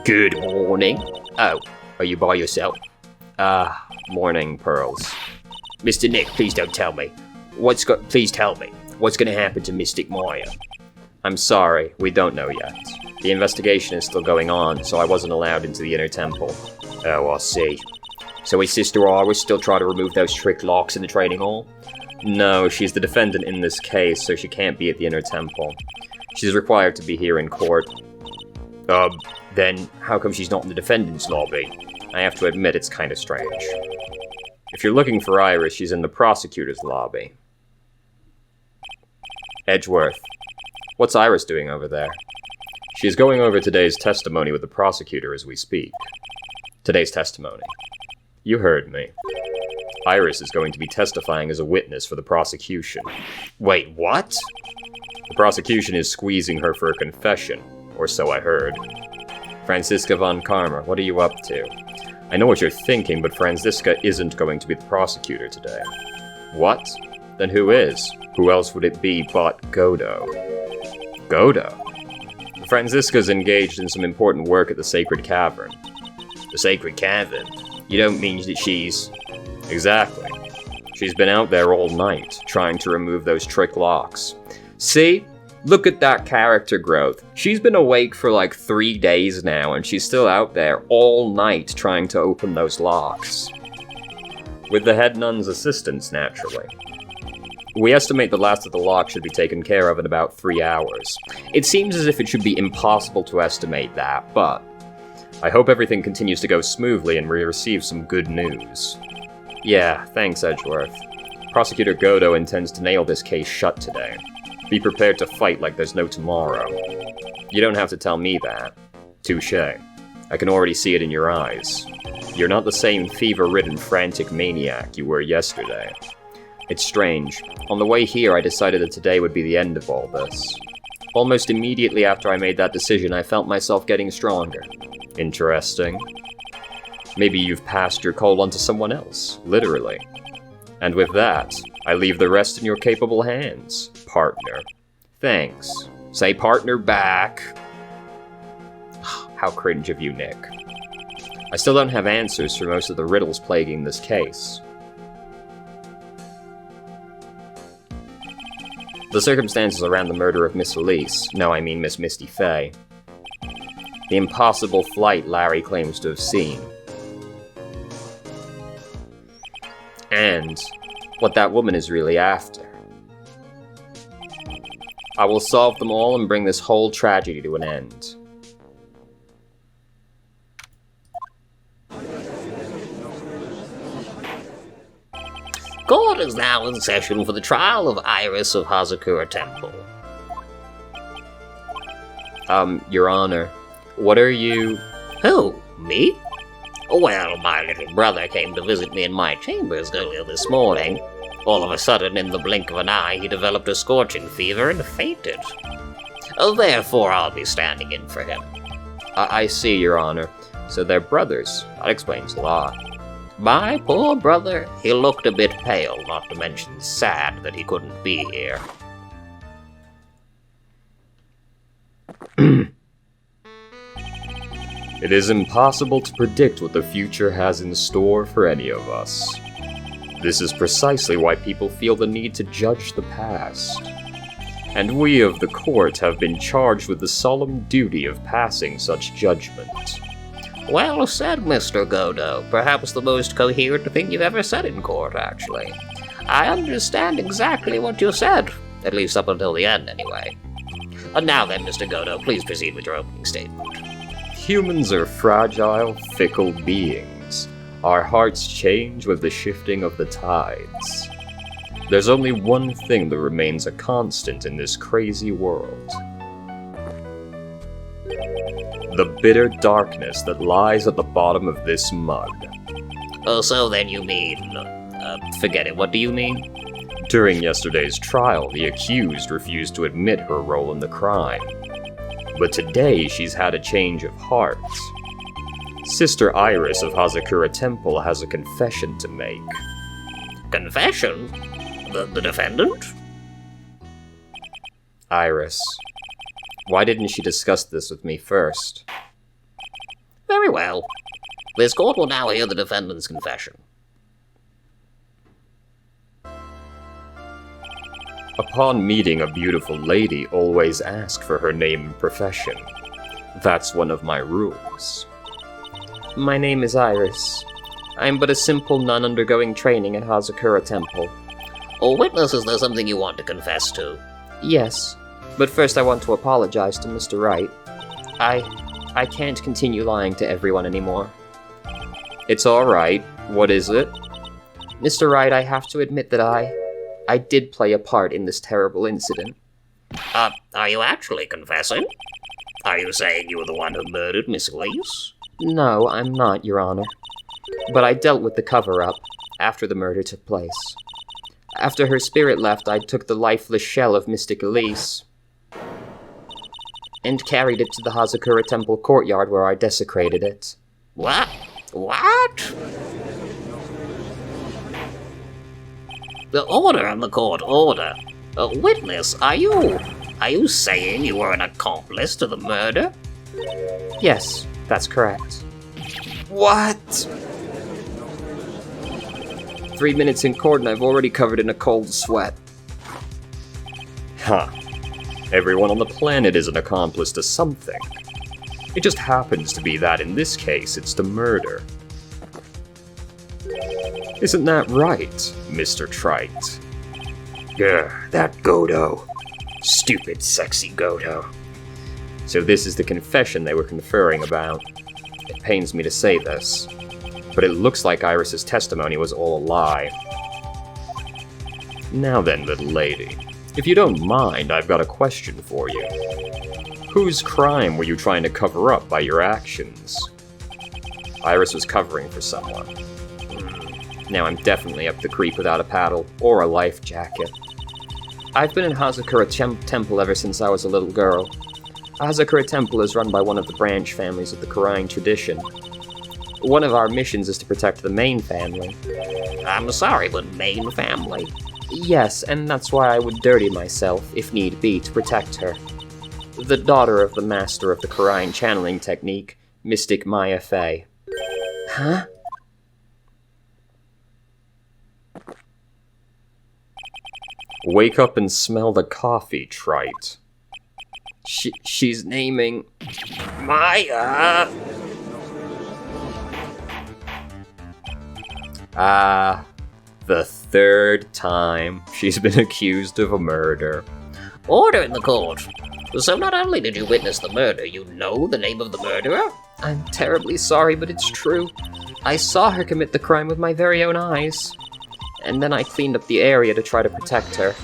Good morning. Oh, are you by yourself? Morning, Pearls. Mr. Nick, please don't tell me. Please tell me. What's gonna happen to Mystic Maya? I'm sorry, we don't know yet. The investigation is still going on, so I wasn't allowed into the inner temple. Oh, I see. So is Sister Iris still trying to remove those trick locks in the training hall? No, she's the defendant in this case, so she can't be at the inner temple. She's required to be here in court. Then how come she's not in the defendant's lobby? I have to admit it's kind of strange. If you're looking for Iris, she's in the prosecutor's lobby. Edgeworth. What's Iris doing over there? She's going over today's testimony with the prosecutor as we speak. Today's testimony. You heard me. Iris is going to be testifying as a witness for the prosecution. Wait, what? The prosecution is squeezing her for a confession, or so I heard. Franziska von Karma, what are you up to? I know what you're thinking, but Franziska isn't going to be the prosecutor today. What? Then who is? Who else would it be but Godo? Godo? Franziska's engaged in some important work at the Sacred Cavern. The Sacred Cavern? You don't mean that she's... Exactly. She's been out there all night, trying to remove those trick locks. See? Look at that character growth. She's been awake for like 3 days now, and she's still out there all night trying to open those locks. With the head nun's assistance, naturally. We estimate the last of the locks should be taken care of in about 3 hours. It seems as if it should be impossible to estimate that, but I hope everything continues to go smoothly and we receive some good news. Yeah, thanks, Edgeworth. Prosecutor Godo intends to nail this case shut today. Be prepared to fight like there's no tomorrow. You don't have to tell me that. Touché. I can already see it in your eyes. You're not the same fever-ridden, frantic maniac you were yesterday. It's strange. On the way here, I decided that today would be the end of all this. Almost immediately after I made that decision, I felt myself getting stronger. Interesting. Maybe you've passed your coal on to someone else, literally. And with that, I leave the rest in your capable hands, partner. Thanks. Say partner back. How cringe of you, Nick. I still don't have answers for most of the riddles plaguing this case. The circumstances around the murder of Miss Elise, no, I mean Miss Misty Fey. The impossible flight Larry claims to have seen. And what that woman is really after. I will solve them all and bring this whole tragedy to an end. Court is now in session for the trial of Iris of Hazakura Temple. Your Honor, what are you... Who? Me? Well, my little brother came to visit me in my chambers earlier this morning. All of a sudden, in the blink of an eye, he developed a scorching fever and fainted. Therefore, I'll be standing in for him. I see, Your Honor. So they're brothers. That explains a lot. My poor brother, he looked a bit pale, not to mention sad that he couldn't be here. It is impossible to predict what the future has in store for any of us. This is precisely why people feel the need to judge the past. And we of the court have been charged with the solemn duty of passing such judgment. Well said, Mr. Godo. Perhaps the most coherent thing you've ever said in court, actually. I understand exactly what you said, at least up until the end, anyway. Now then, Mr. Godo, please proceed with your opening statement. Humans are fragile, fickle beings. Our hearts change with the shifting of the tides. There's only one thing that remains a constant in this crazy world. The bitter darkness that lies at the bottom of this mud. Oh, so then you mean... forget it, what do you mean? During yesterday's trial, the accused refused to admit her role in the crime. But today, she's had a change of heart. Sister Iris of Hazakura Temple has a confession to make. Confession? The defendant? Iris. Why didn't she discuss this with me first? Very well. This court will now hear the defendant's confession. Upon meeting a beautiful lady, always ask for her name and profession. That's one of my rules. My name is Iris. I am but a simple nun undergoing training at Hazakura Temple. Oh, witness, is there something you want to confess to? Yes, but first I want to apologize to Mr. Wright. I can't continue lying to everyone anymore. It's alright. What is it? Mr. Wright, I have to admit that I did play a part in this terrible incident. Are you actually confessing? Are you saying you were the one who murdered Miss Elise? No, I'm not, Your Honor. But I dealt with the cover-up after the murder took place. After her spirit left, I took the lifeless shell of Mystic Elise and carried it to the Hazakura Temple courtyard where I desecrated it. What? What? The order on the court order. Witness, are you saying you were an accomplice to the murder? Yes, that's correct. What? 3 minutes in court and I've already covered in a cold sweat. Huh. Everyone on the planet is an accomplice to something. It just happens to be that in this case it's the murder. Isn't that right, Mr. Trite? Yeah, that Godo. Stupid, sexy Godo. So this is the confession they were conferring about. It pains me to say this, but it looks like Iris's testimony was all a lie. Now then, little lady, if you don't mind, I've got a question for you. Whose crime were you trying to cover up by your actions? Iris was covering for someone. Now I'm definitely up the creek without a paddle or a life jacket. I've been in Hazakura Temple ever since I was a little girl. Hazakura Temple is run by one of the branch families of the Karain tradition. One of our missions is to protect the main family. I'm sorry, but main family? Yes, and that's why I would dirty myself, if need be, to protect her. The daughter of the master of the Karain channeling technique, Mystic Maya Fey. Huh? Wake up and smell the coffee, Trite. She's naming... Maya! The third time she's been accused of a murder. Order in the court. So not only did you witness the murder, you know the name of the murderer? I'm terribly sorry, but it's true. I saw her commit the crime with my very own eyes. And then I cleaned up the area to try to protect her.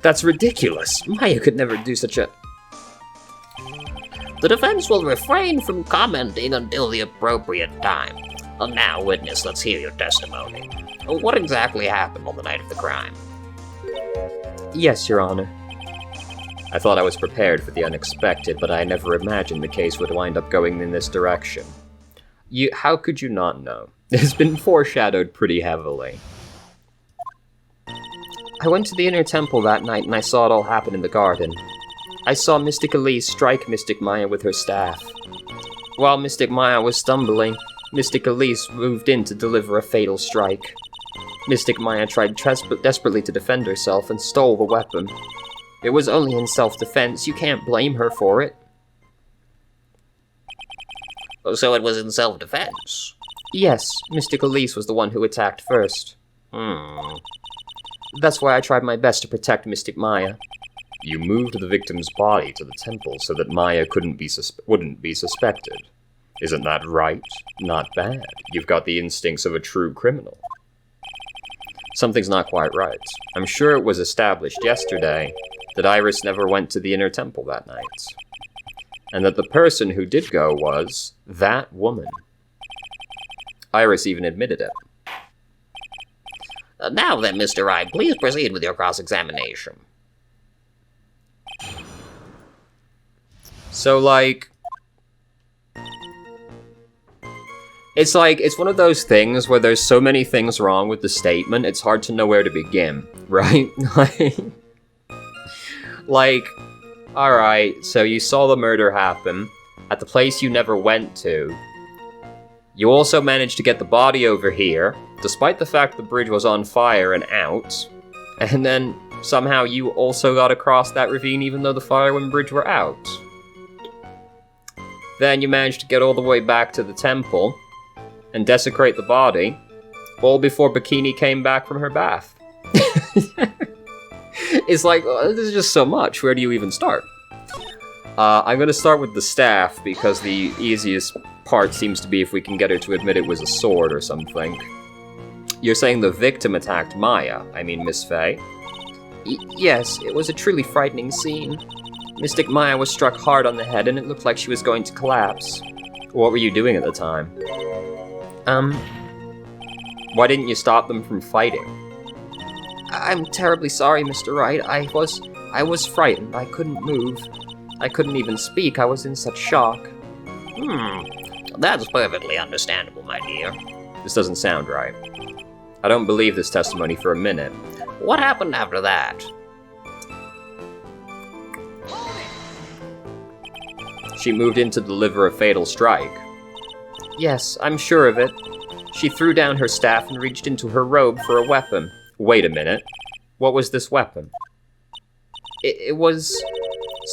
That's ridiculous. Maya could never do such a... The defense will refrain from commenting until the appropriate time. Now, witness, let's hear your testimony. What exactly happened on the night of the crime? Yes, Your Honor. I thought I was prepared for the unexpected, but I never imagined the case would wind up going in this direction. How could you not know? It's been foreshadowed pretty heavily. I went to the inner temple that night and I saw it all happen in the garden. I saw Mystic Elise strike Mystic Maya with her staff. While Mystic Maya was stumbling, Mystic Elise moved in to deliver a fatal strike. Mystic Maya tried desperately to defend herself and stole the weapon. It was only in self-defense, you can't blame her for it. So it was in self-defense? Yes, Mystic Elise was the one who attacked first. That's why I tried my best to protect Mystic Maya. You moved the victim's body to the temple so that Maya wouldn't be suspected. Isn't that right? Not bad. You've got the instincts of a true criminal. Something's not quite right. I'm sure it was established yesterday that Iris never went to the inner temple that night. And that the person who did go was that woman. Iris even admitted it. Now then, Mr. Wright, please proceed with your cross-examination. So, it's one of those things where there's so many things wrong with the statement, it's hard to know where to begin, right? Alright, so you saw the murder happen. at the place you never went to. You also managed to get the body over here, despite the fact the bridge was on fire and out. And then somehow you also got across that ravine even though the fire and bridge were out. Then you managed to get all the way back to the temple and desecrate the body, all before Bikini came back from her bath. It's like, there's just so much. Where do you even start? I'm going to start with the staff, because the easiest part seems to be if we can get her to admit it was a sword or something. You're saying the victim attacked Maya, I mean Miss Faye? Yes, it was a truly frightening scene. Mystic Maya was struck hard on the head and it looked like she was going to collapse. What were you doing at the time? Why didn't you stop them from fighting? I'm terribly sorry, Mr. Wright. I was frightened. I couldn't move. I couldn't even speak. I was in such shock. That's perfectly understandable, my dear. This doesn't sound right. I don't believe this testimony for a minute. What happened after that? She moved in to deliver a fatal strike. Yes, I'm sure of it. She threw down her staff and reached into her robe for a weapon. Wait a minute. What was this weapon? It was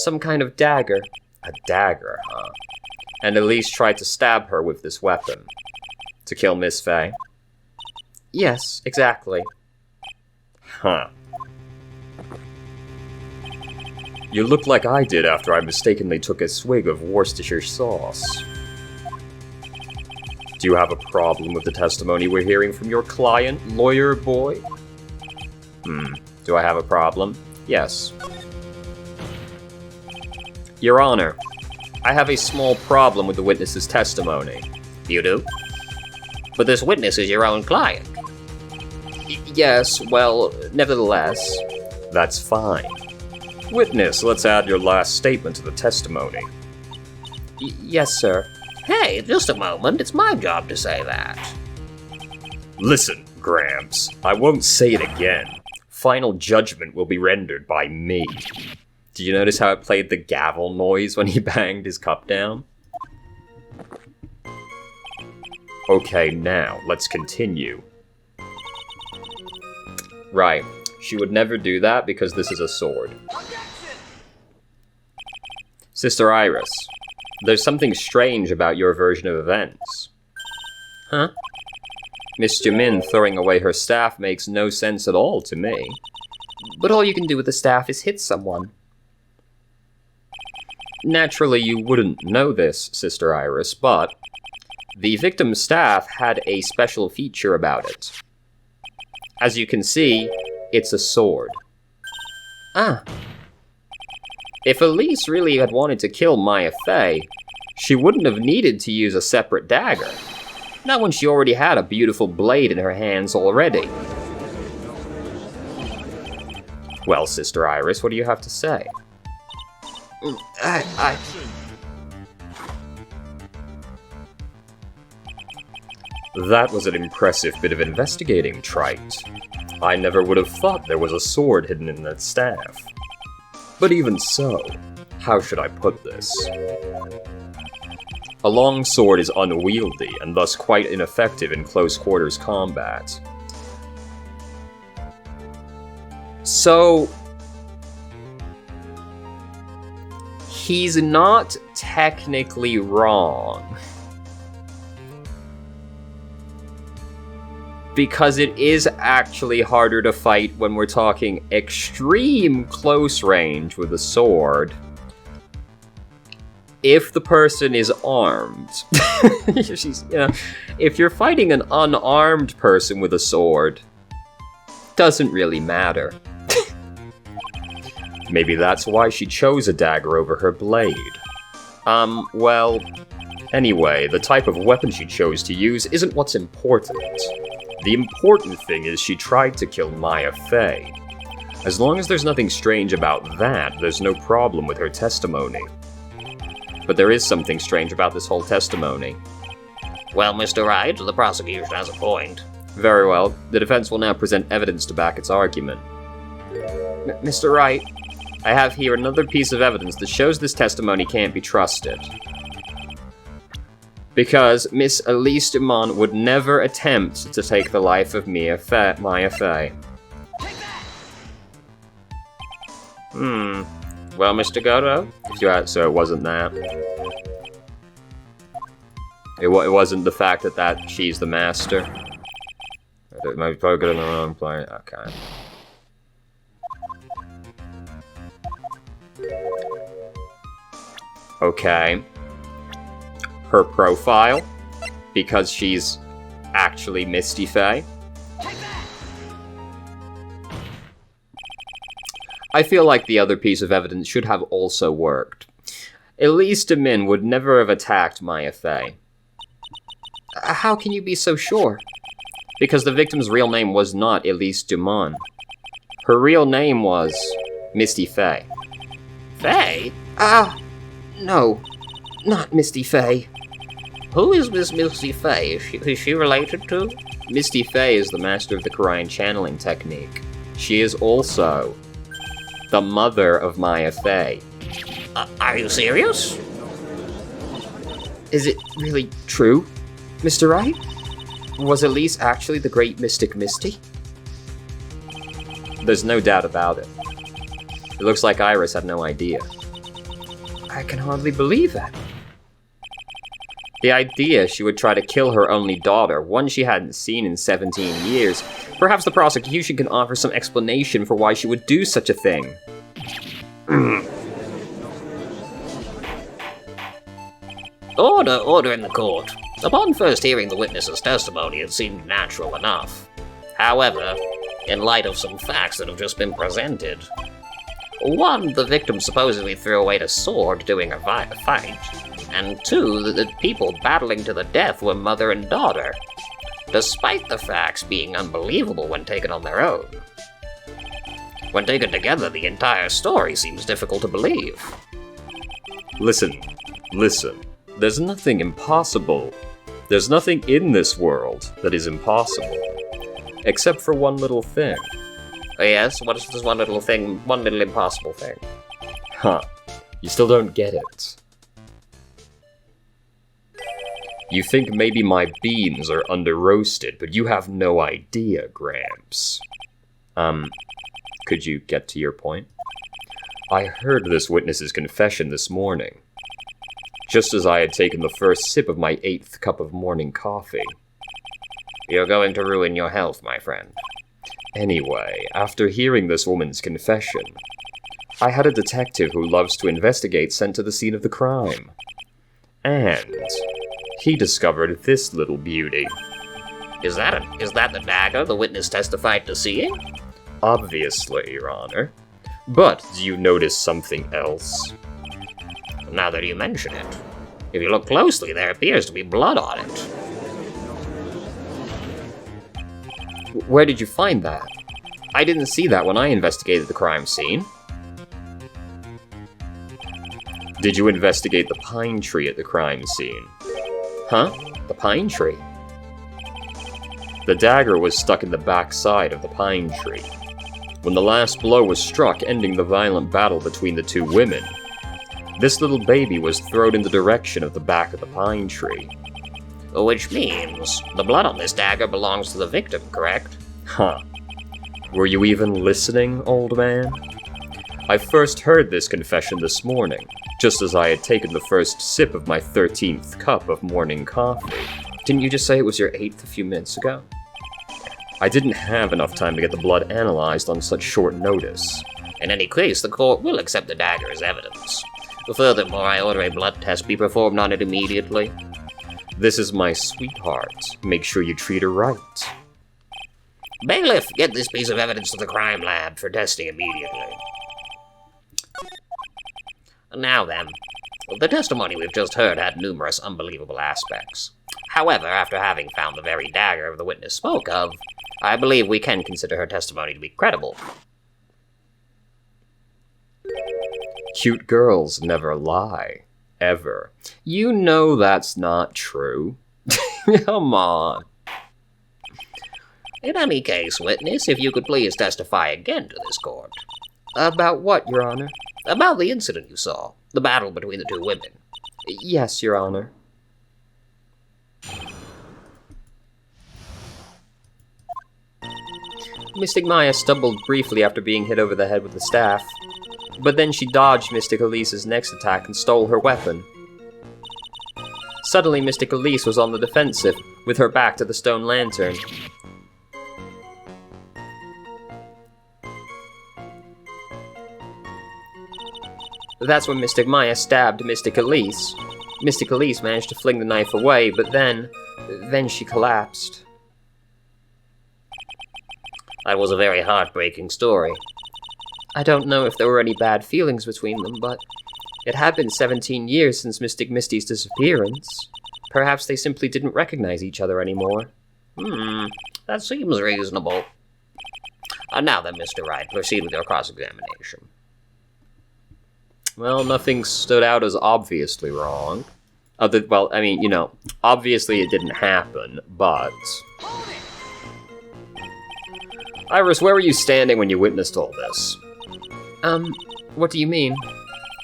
some kind of dagger. A dagger, huh? And Elise tried to stab her with this weapon. To kill Miss Faye? Yes, exactly. Huh. You look like I did after I mistakenly took a swig of Worcestershire sauce. Do you have a problem with the testimony we're hearing from your client, lawyer boy? Do I have a problem? Yes. Your Honor, I have a small problem with the witness's testimony. You do? But this witness is your own client. Yes, well, nevertheless. That's fine. Witness, let's add your last statement to the testimony. Yes, sir. Hey, just a moment. It's my job to say that. Listen, Gramps, I won't say it again. Final judgment will be rendered by me. Did you notice how it played the gavel noise when he banged his cup down? Okay, now, let's continue. Right. She would never do that because this is a sword. Sister Iris, there's something strange about your version of events. Huh? Miss Jamin throwing away her staff makes no sense at all to me. But all you can do with the staff is hit someone. Naturally, you wouldn't know this, Sister Iris, but the victim's staff had a special feature about it. As you can see, it's a sword. Ah. If Elise really had wanted to kill Maya Faye, she wouldn't have needed to use a separate dagger. Not when she already had a beautiful blade in her hands already. Well, Sister Iris, what do you have to say? That was an impressive bit of investigating, Trite. I never would have thought there was a sword hidden in that staff. But even so, how should I put this? A long sword is unwieldy and thus quite ineffective in close quarters combat. So, he's not technically wrong. Because it is actually harder to fight when we're talking extreme close range with a sword. If the person is armed. If you're fighting an unarmed person with a sword, doesn't really matter. Maybe that's why she chose a dagger over her blade. Well, anyway, the type of weapon she chose to use isn't what's important. The important thing is she tried to kill Maya Faye. As long as there's nothing strange about that, there's no problem with her testimony. But there is something strange about this whole testimony. Well, Mr. Wright, the prosecution has a point. Very well. The defense will now present evidence to back its argument. Mr. Wright, I have here another piece of evidence that shows this testimony can't be trusted. Because Miss Elise Dumont would never attempt to take the life of Maya Fey. Well, Mr. Godo, so it wasn't that. It wasn't the fact that she's the master. I might probably get in the wrong place. Okay. Okay. Her profile, because she's actually Misty Fey. I feel like the other piece of evidence should have also worked. Elise Demin would never have attacked Maya Fey. How can you be so sure? Because the victim's real name was not Elise Dumont. Her real name was Misty Fey. Faye? No. Not Misty Fey. Who is Miss Misty Fey? Is she related to? Misty Fey is the master of the Quran channeling technique. She is also the mother of Maya Fey. Are you serious? Is it really true, Mr. Wright? Was Elise actually the great mystic Misty? There's no doubt about it. It looks like Iris had no idea. I can hardly believe that. The idea she would try to kill her only daughter, one she hadn't seen in 17 years. Perhaps the prosecution can offer some explanation for why she would do such a thing. Order in the court. Upon first hearing the witness's testimony, it seemed natural enough. However, in light of some facts that have just been presented, 1, the victim supposedly threw away the sword during a fight, and 2, the people battling to the death were mother and daughter, despite the facts being unbelievable when taken on their own. When taken together, the entire story seems difficult to believe. Listen. There's nothing impossible. There's nothing in this world that is impossible. Except for one little thing. Yes, what is this one little impossible thing? You still don't get it. You think maybe my beans are under-roasted, but you have no idea, Gramps. Could you get to your point? I heard this witness's confession this morning, just as I had taken the first sip of my 8th cup of morning coffee. You're going to ruin your health, my friend. Anyway, after hearing this woman's confession, I had a detective who loves to investigate sent to the scene of the crime. And he discovered this little beauty. Is that the dagger the witness testified to seeing? Obviously, Your Honor. But do you notice something else? Now that you mention it, if you look closely, there appears to be blood on it. Where did you find that? I didn't see that when I investigated the crime scene. Did you investigate the pine tree at the crime scene? Huh? The pine tree? The dagger was stuck in the back side of the pine tree. When the last blow was struck, ending the violent battle between the two women, this little baby was thrown in the direction of the back of the pine tree. Which means the blood on this dagger belongs to the victim, correct? Were you even listening, old man? I first heard this confession this morning, just as I had taken the first sip of my 13th cup of morning coffee. Didn't you just say it was your 8th a few minutes ago? I didn't have enough time to get the blood analyzed on such short notice. In any case, the court will accept the dagger as evidence. Furthermore, I order a blood test be performed on it immediately. This is my sweetheart. Make sure you treat her right. Bailiff, get this piece of evidence to the crime lab for testing immediately. Now then, the testimony we've just heard had numerous unbelievable aspects. However, after having found the very dagger the witness spoke of, I believe we can consider her testimony to be credible. Cute girls never lie. Ever. You know that's not true. Come on. In any case, witness, if you could please testify again to this court. About what, Your Honor? About the incident you saw, the battle between the two women. Yes, Your Honor. Mystic Maya stumbled briefly after being hit over the head with the staff, but then she dodged Mystic Elise's next attack and stole her weapon. Suddenly, Mystic Elise was on the defensive, with her back to the stone lantern. That's when Mystic Maya stabbed Mystic Elise. Mystic Elise managed to fling the knife away, but then she collapsed. That was a very heartbreaking story. I don't know if there were any bad feelings between them, but it had been 17 years since Mystic Misty's disappearance. Perhaps they simply didn't recognize each other anymore. That seems reasonable. Now then, Mr. Wright, proceed with your cross-examination. Well, nothing stood out as obviously wrong. Obviously it didn't happen, but... Iris, where were you standing when you witnessed all this? What do you mean?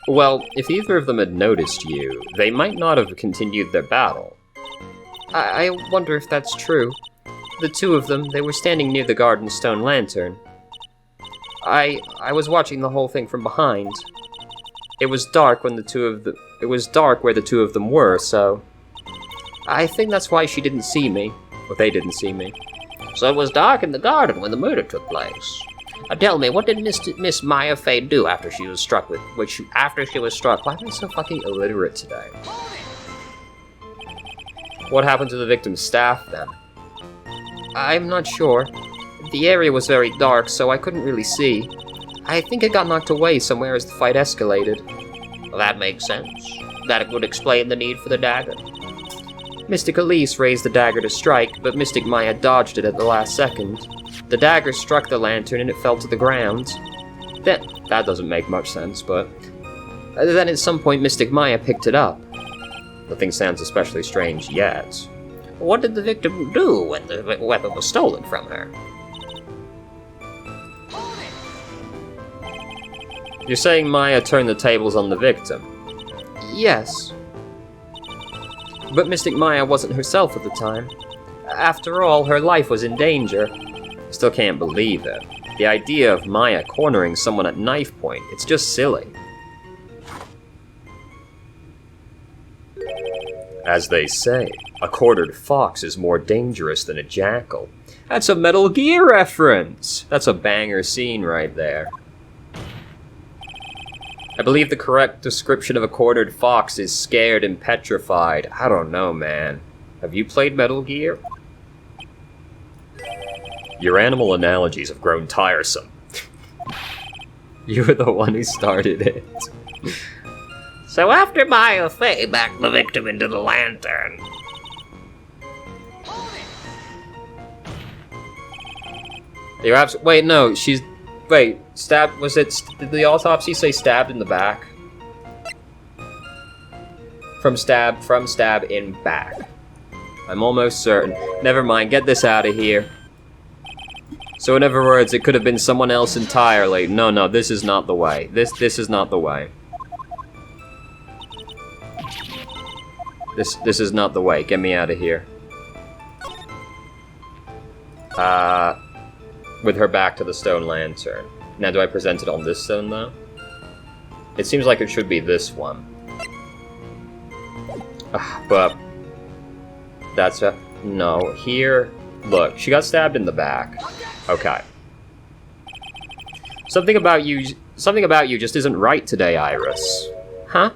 Well, if either of them had noticed you, they might not have continued their battle. I wonder if that's true. The two of them, they were standing near the garden stone lantern. I was watching the whole thing from behind. It was dark where the two of them were, so I think that's why she didn't see me. Well, they didn't see me. So it was dark in the garden when the murder took place. Tell me, what did Miss Maya Fey do after she was struck with? After she was struck? Why am I so fucking illiterate today? What happened to the victim's staff then? I'm not sure. The area was very dark, so I couldn't really see. I think it got knocked away somewhere as the fight escalated. Well, that makes sense. That would explain the need for the dagger. Mystic Elise raised the dagger to strike, but Mystic Maya dodged it at the last second. The dagger struck the lantern and it fell to the ground. That doesn't make much sense, but... Then at some point Mystic Maya picked it up. Nothing sounds especially strange yet. What did the victim do when the weapon was stolen from her? You're saying Maya turned the tables on the victim? Yes. But Mystic Maya wasn't herself at the time. After all, her life was in danger. I still can't believe it. The idea of Maya cornering someone at knife point, it's just silly. As they say, a quartered fox is more dangerous than a jackal. That's a Metal Gear reference! That's a banger scene right there. I believe the correct description of a quartered fox is scared and petrified. I don't know, man. Have you played Metal Gear? Your animal analogies have grown tiresome. You were the one who started it. So after Maya Fey backed the victim into the lantern... Wait, no, she's... Wait, stabbed... Did the autopsy say stabbed in the back? From stab in back. I'm almost certain. Never mind, get this out of here. So in other words, it could have been someone else entirely. No, this is not the way. This is not the way. This is not the way. Get me out of here. With her back to the stone lantern. Now, do I present it on this stone, though? It seems like it should be this one. But... That's a... No, here... Look, she got stabbed in the back. Okay. Something about you just isn't right today, Iris. Huh?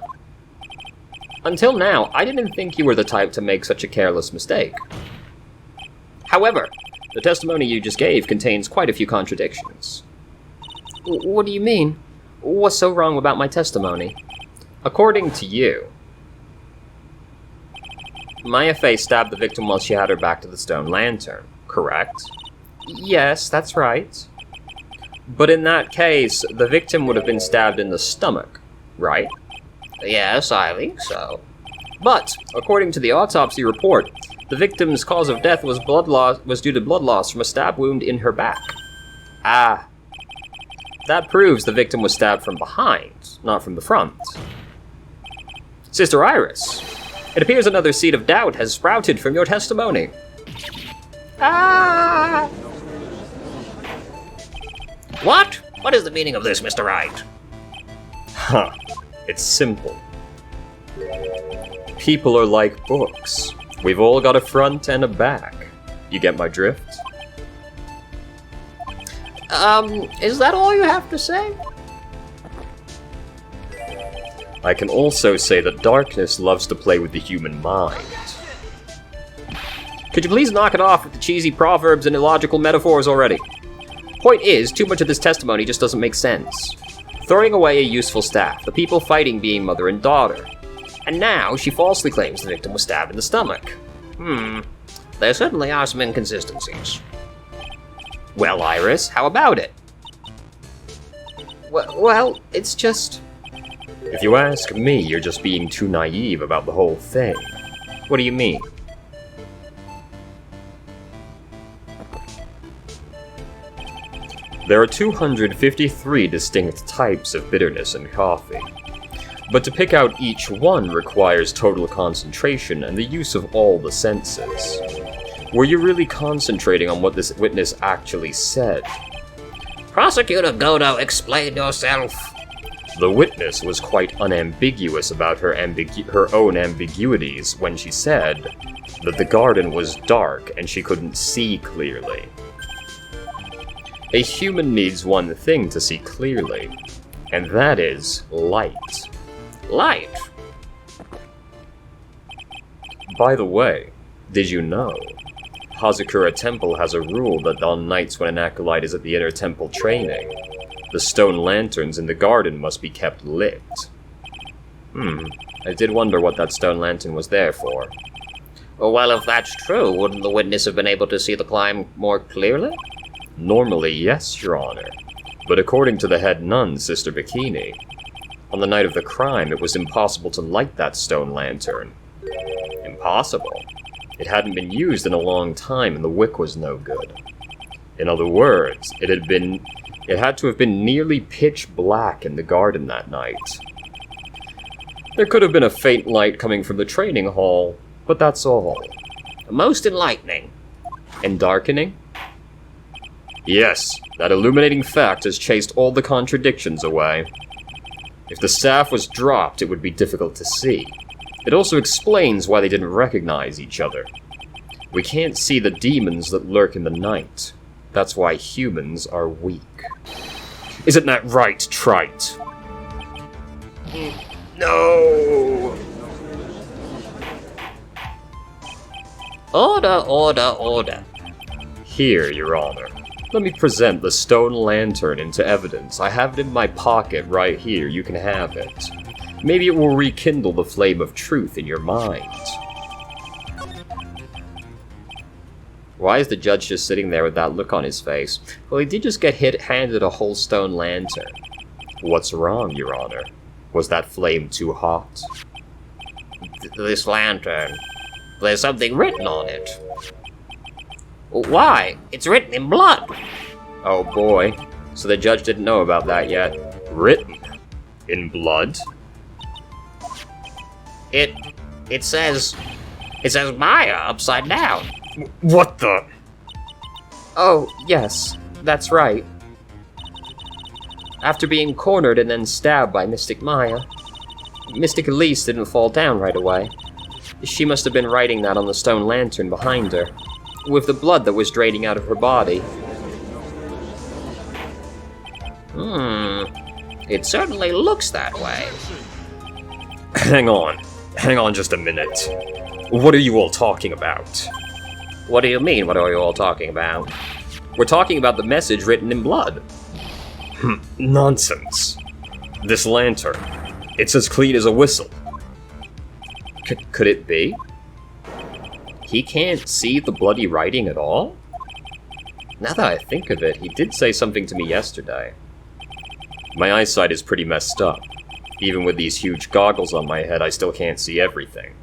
Until now, I didn't think you were the type to make such a careless mistake. However, the testimony you just gave contains quite a few contradictions. What do you mean? What's so wrong about my testimony? According to you, Maya Fey stabbed the victim while she had her back to the stone lantern, correct? Yes, that's right. But in that case, the victim would have been stabbed in the stomach, right? Yes, I think so. But, according to the autopsy report, the victim's cause of death was due to blood loss from a stab wound in her back. Ah. That proves the victim was stabbed from behind, not from the front. Sister Iris, it appears another seed of doubt has sprouted from your testimony. Ah! What? What is the meaning of this, Mr. Wright? Huh. It's simple. People are like books. We've all got a front and a back. You get my drift? Is that all you have to say? I can also say that darkness loves to play with the human mind. Could you please knock it off with the cheesy proverbs and illogical metaphors already? Point is, too much of this testimony just doesn't make sense. Throwing away a useful staff, the people fighting being mother and daughter. And now she falsely claims the victim was stabbed in the stomach. There certainly are some inconsistencies. Well, Iris, how about it? Well, it's just... If you ask me, you're just being too naive about the whole thing. What do you mean? There are 253 distinct types of bitterness in coffee. But to pick out each one requires total concentration and the use of all the senses. Were you really concentrating on what this witness actually said? Prosecutor Godo, explain yourself. The witness was quite unambiguous about her own ambiguities when she said that the garden was dark and she couldn't see clearly. A human needs one thing to see clearly, and that is light. Light? By the way, did you know? Hazakura Temple has a rule that on nights when an acolyte is at the inner temple training, the stone lanterns in the garden must be kept lit. I did wonder what that stone lantern was there for. Well, if that's true, wouldn't the witness have been able to see the climb more clearly? Normally, yes, Your Honor. But according to the head nun, Sister Bikini, on the night of the crime, it was impossible to light that stone lantern. Impossible. It hadn't been used in a long time and the wick was no good. In other words, it had to have been nearly pitch black in the garden that night. There could have been a faint light coming from the training hall, but that's all. Most enlightening. And darkening? Yes, that illuminating fact has chased all the contradictions away. If the staff was dropped, it would be difficult to see. It also explains why they didn't recognize each other. We can't see the demons that lurk in the night. That's why humans are weak. Isn't that right, Trite? No! Order, order, order. Here, Your Honor. Let me present the stone lantern into evidence. I have it in my pocket right here. You can have it. Maybe it will rekindle the flame of truth in your mind. Why is the judge just sitting there with that look on his face? Well, he did just get handed a whole stone lantern. What's wrong, Your Honor? Was that flame too hot? This lantern. There's something written on it. Why? It's written in blood. Oh boy. So the judge didn't know about that yet. Written? In blood? It says Maya upside down. What the? Oh, yes, that's right. After being cornered and then stabbed by Mystic Maya, Mystic Elise didn't fall down right away. She must have been writing that on the stone lantern behind her, with the blood that was draining out of her body. It certainly looks that way. Hang on just a minute. What are you all talking about? What do you mean, what are you all talking about? We're talking about the message written in blood. Nonsense. This lantern, it's as clean as a whistle. Could it be? He can't see the bloody writing at all? Now that I think of it, he did say something to me yesterday. My eyesight is pretty messed up. Even with these huge goggles on my head, I still can't see everything.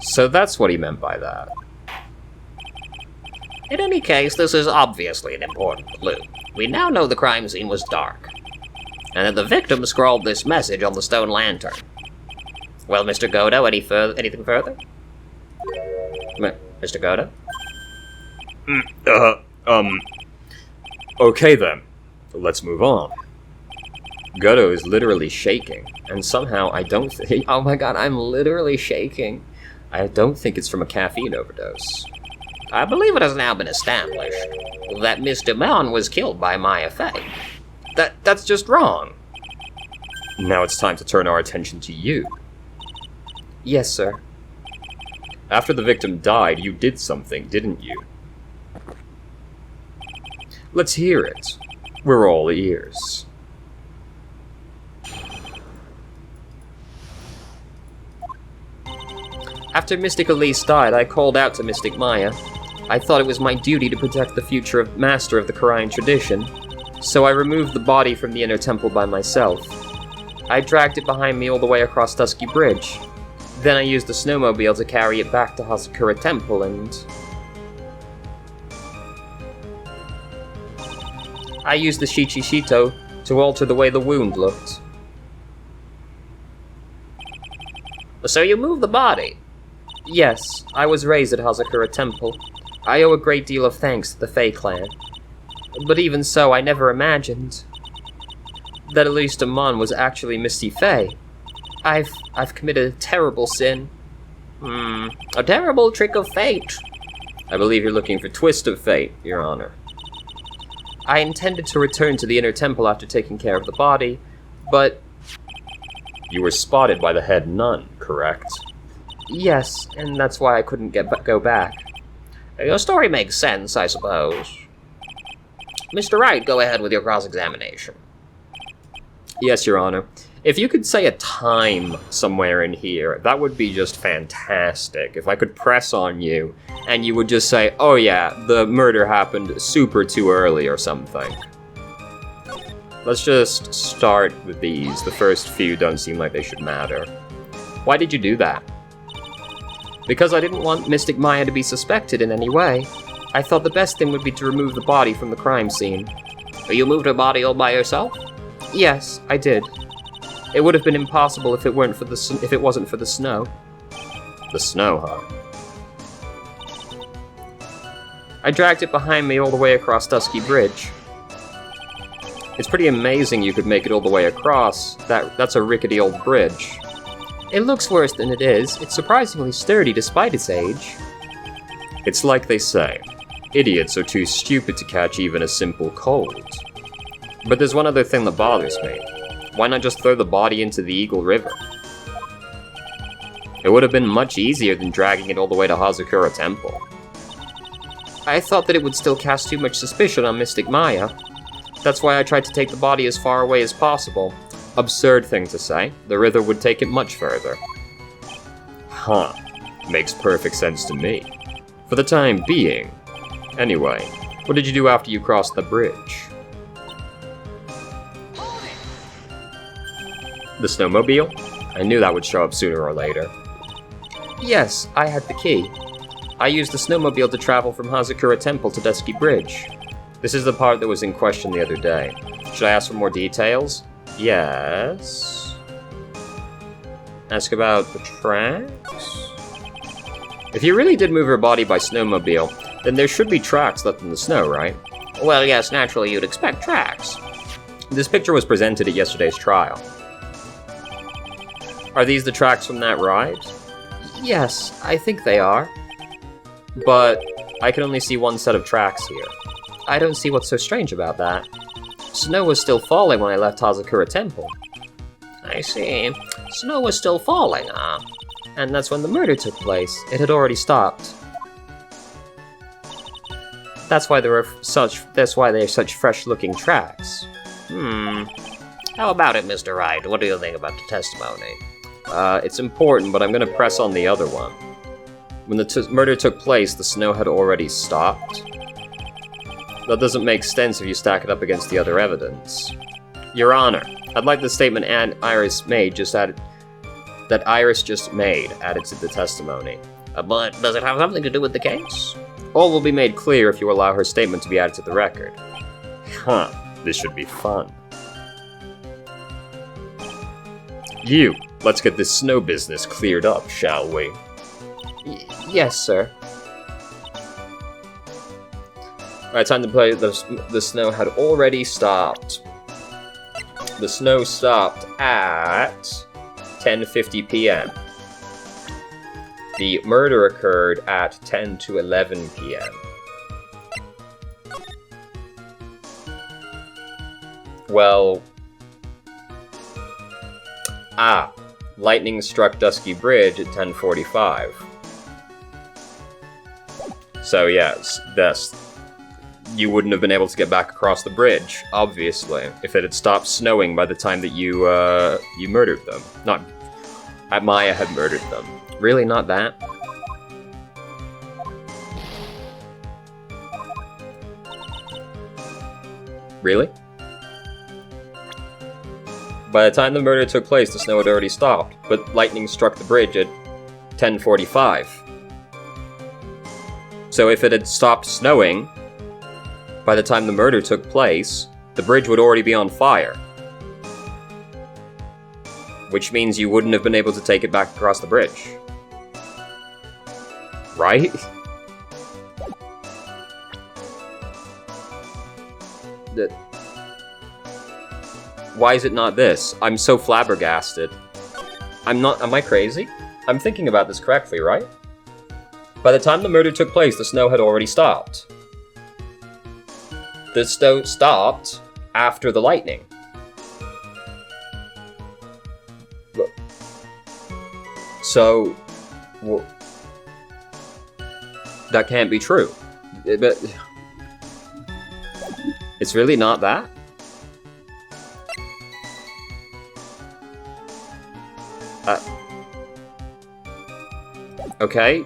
So that's what he meant by that. In any case, this is obviously an important clue. We now know the crime scene was dark, and that the victim scrawled this message on the stone lantern. Well, Mr. Godo, anything further? Mr. Godo? Okay then, let's move on. Goto is literally shaking, and somehow I don't think— Oh my god, I'm literally shaking. I don't think it's from a caffeine overdose. I believe it has now been established that Mr. Mon was killed by Maya Fey. That's just wrong. Now it's time to turn our attention to you. Yes, sir. After the victim died, you did something, didn't you? Let's hear it. We're all ears. After Mystic Elise died, I called out to Mystic Maya. I thought it was my duty to protect the future master of the Korean tradition, so I removed the body from the inner temple by myself. I dragged it behind me all the way across Dusky Bridge. Then I used the snowmobile to carry it back to Hazakura Temple and... I used the Shichishito to alter the way the wound looked. So you moved the body? Yes, I was raised at Hazakura Temple. I owe a great deal of thanks to the Fey clan. But even so, I never imagined that Elise de Mon was actually Misty Fey. I've committed a terrible sin. A terrible trick of fate. I believe you're looking for Twist of Fate, Your Honor. I intended to return to the inner temple after taking care of the body, but... You were spotted by the head nun, correct? Yes, and that's why I couldn't go back. Your story makes sense, I suppose. Mr. Wright, go ahead with your cross-examination. Yes, Your Honor. If you could say a time somewhere in here, that would be just fantastic. If I could press on you, and you would just say, oh yeah, the murder happened super too early or something. Let's just start with these. The first few don't seem like they should matter. Why did you do that? Because I didn't want Mystic Maya to be suspected in any way. I thought the best thing would be to remove the body from the crime scene. You moved her body all by yourself? Yes, I did. It would have been impossible if it wasn't for the snow. The snow, huh? I dragged it behind me all the way across Dusky Bridge. It's pretty amazing you could make it all the way across. That's a rickety old bridge. It looks worse than it is. It's surprisingly sturdy despite its age. It's like they say, idiots are too stupid to catch even a simple cold. But there's one other thing that bothers me. Why not just throw the body into the Eagle River? It would have been much easier than dragging it all the way to Hazakura Temple. I thought that it would still cast too much suspicion on Mystic Maya. That's why I tried to take the body as far away as possible. Absurd thing to say. The river would take it much further. Huh. Makes perfect sense to me. For the time being. Anyway, what did you do after you crossed the bridge? The snowmobile? I knew that would show up sooner or later. Yes, I had the key. I used the snowmobile to travel from Hazakura Temple to Dusky Bridge. This is the part that was in question the other day. Should I ask for more details? Yes. Ask about the tracks? If you really did move her body by snowmobile, then there should be tracks left in the snow, right? Well, yes, naturally you'd expect tracks. This picture was presented at yesterday's trial. Are these the tracks from that ride? Yes, I think they are. But I can only see one set of tracks here. I don't see what's so strange about that. Snow was still falling when I left Hazakura Temple. I see. Snow was still falling, huh? And that's when the murder took place. It had already stopped. That's why they're such fresh-looking tracks. How about it, Mr. Wright? What do you think about the testimony? It's important, but I'm gonna press on the other one. When the murder took place, the snow had already stopped. That doesn't make sense if you stack it up against the other evidence. Your Honor, I'd like the statement Iris just made added to the testimony. But does it have something to do with the case? All will be made clear if you allow her statement to be added to the record. Huh, this should be fun. Let's get this snow business cleared up, shall we? Yes, sir. By the time the snow had already stopped. The snow stopped at 10:50 p.m. The murder occurred at 10 to 11 p.m. Well... lightning struck Dusky Bridge at 10:45. So yes, you wouldn't have been able to get back across the bridge, obviously, if it had stopped snowing by the time that you murdered them. Maya had murdered them. Really, not that? Really? By the time the murder took place, the snow had already stopped, but lightning struck the bridge at 10:45. So if it had stopped snowing, by the time the murder took place, the bridge would already be on fire. Which means you wouldn't have been able to take it back across the bridge. Right? Why is it not this? I'm so flabbergasted. Am I crazy? I'm thinking about this correctly, right? By the time the murder took place, the snow had already stopped. The snow stopped after the lightning. So... that can't be true. But... it's really not that? Okay.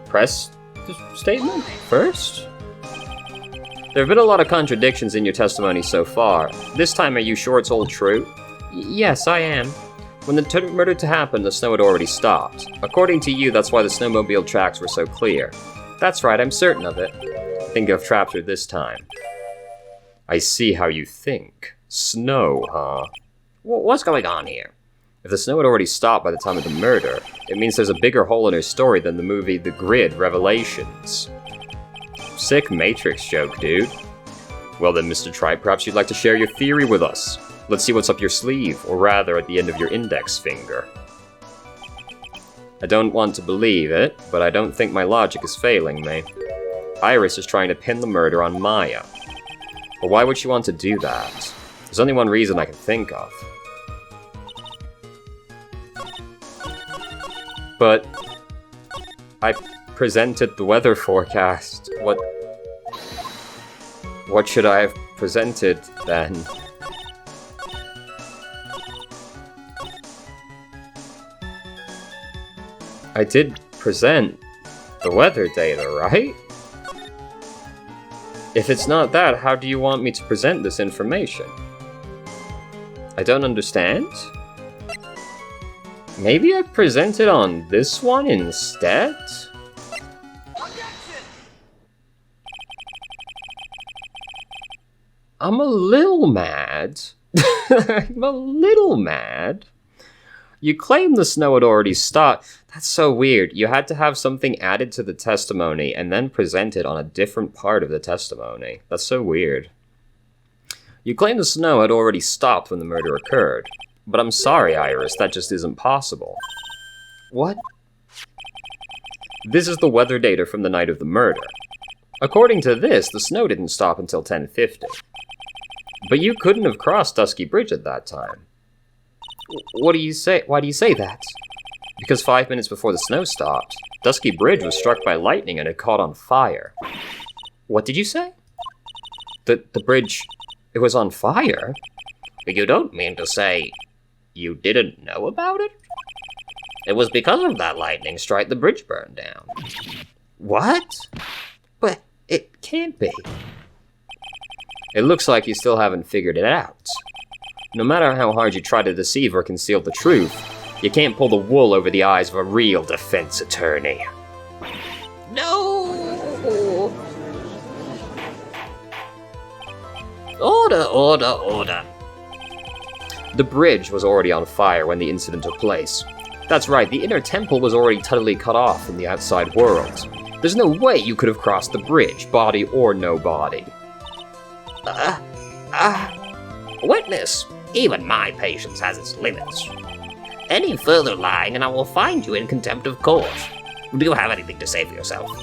Press the statement first? There have been a lot of contradictions in your testimony so far. This time, are you sure it's all true? Yes, I am. When the murder happened, the snow had already stopped. According to you, that's why the snowmobile tracks were so clear. That's right, I'm certain of it. I think I've trapped her this time. I see how you think. Snow, huh? What's going on here? If the snow had already stopped by the time of the murder, it means there's a bigger hole in her story than the movie The Grid Revelations. Sick Matrix joke, dude. Well then, Mr. Tripe, perhaps you'd like to share your theory with us. Let's see what's up your sleeve, or rather at the end of your index finger. I don't want to believe it, but I don't think my logic is failing me. Iris is trying to pin the murder on Maya. But why would she want to do that? There's only one reason I can think of. But I presented the weather forecast. What should I have presented then? I did present the weather data, right? If it's not that, how do you want me to present this information? I don't understand. Maybe I present it on this one instead? I'm a little mad. I'm a little mad. You claim the snow had already stopped. That's so weird. You had to have something added to the testimony and then present it on a different part of the testimony. That's so weird. You claim the snow had already stopped when the murder occurred. But I'm sorry, Iris, that just isn't possible. What? This is the weather data from the night of the murder. According to this, the snow didn't stop until 10:50. But you couldn't have crossed Dusky Bridge at that time. What do you say? Why do you say that? Because 5 minutes before the snow stopped, Dusky Bridge was struck by lightning and it caught on fire. What did you say? The bridge, it was on fire? You don't mean to say you didn't know about it? It was because of that lightning strike the bridge burned down. What? But it can't be. It looks like you still haven't figured it out. No matter how hard you try to deceive or conceal the truth, you can't pull the wool over the eyes of a real defense attorney. No! Order, order, order. The bridge was already on fire when the incident took place. That's right, the inner temple was already totally cut off from the outside world. There's no way you could have crossed the bridge, body or no body. Witness, even my patience has its limits. Any further lying and I will find you in contempt of court. Do you have anything to say for yourself?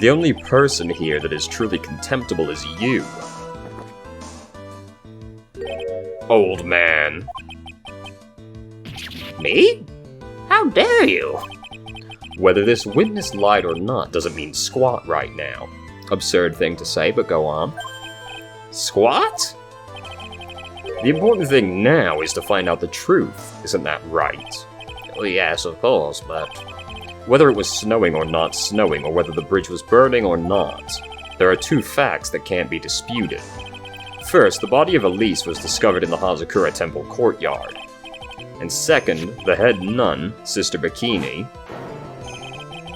The only person here that is truly contemptible is you. Old man. Me? How dare you? Whether this witness lied or not doesn't mean squat right now. Absurd thing to say, but go on. Squat? The important thing now is to find out the truth, isn't that right? Oh, yes, of course, but... Whether it was snowing or not snowing, or whether the bridge was burning or not, there are two facts that can't be disputed. First, the body of Elise was discovered in the Hazakura Temple courtyard. And second, the head nun, Sister Bikini,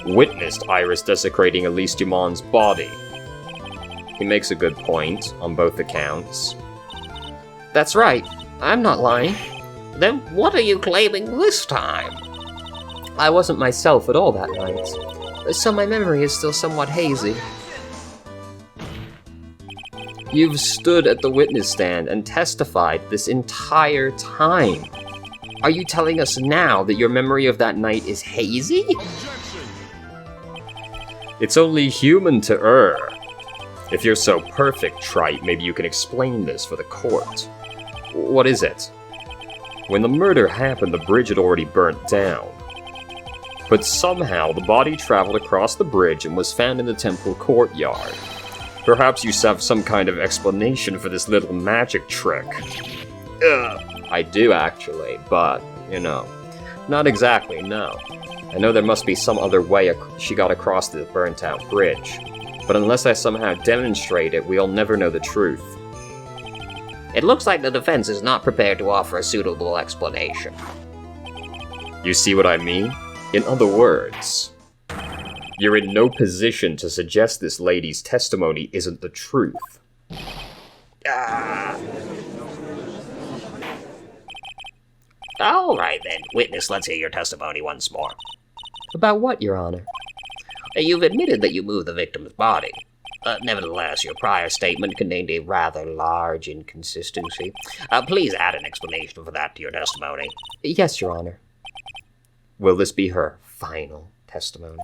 witnessed Iris desecrating Elise Dumont's body. He makes a good point on both accounts. That's right. I'm not lying. Then what are you claiming this time? I wasn't myself at all that night, so my memory is still somewhat hazy. You've stood at the witness stand and testified this entire time. Are you telling us now that your memory of that night is hazy? It's only human to err. If you're so perfect, Trite, maybe you can explain this for the court. What is it? When the murder happened, the bridge had already burnt down. But somehow, the body traveled across the bridge and was found in the temple courtyard. Perhaps you have some kind of explanation for this little magic trick. I do, actually, but, not exactly, no. I know there must be some other way she got across the burnt-out bridge. But unless I somehow demonstrate it, we'll never know the truth. It looks like the defense is not prepared to offer a suitable explanation. You see what I mean? In other words, you're in no position to suggest this lady's testimony isn't the truth. All right then, witness, let's hear your testimony once more. About what, Your Honor? You've admitted that you moved the victim's body. Nevertheless, your prior statement contained a rather large inconsistency. Please add an explanation for that to your testimony. Yes, Your Honor. Will this be her final testimony?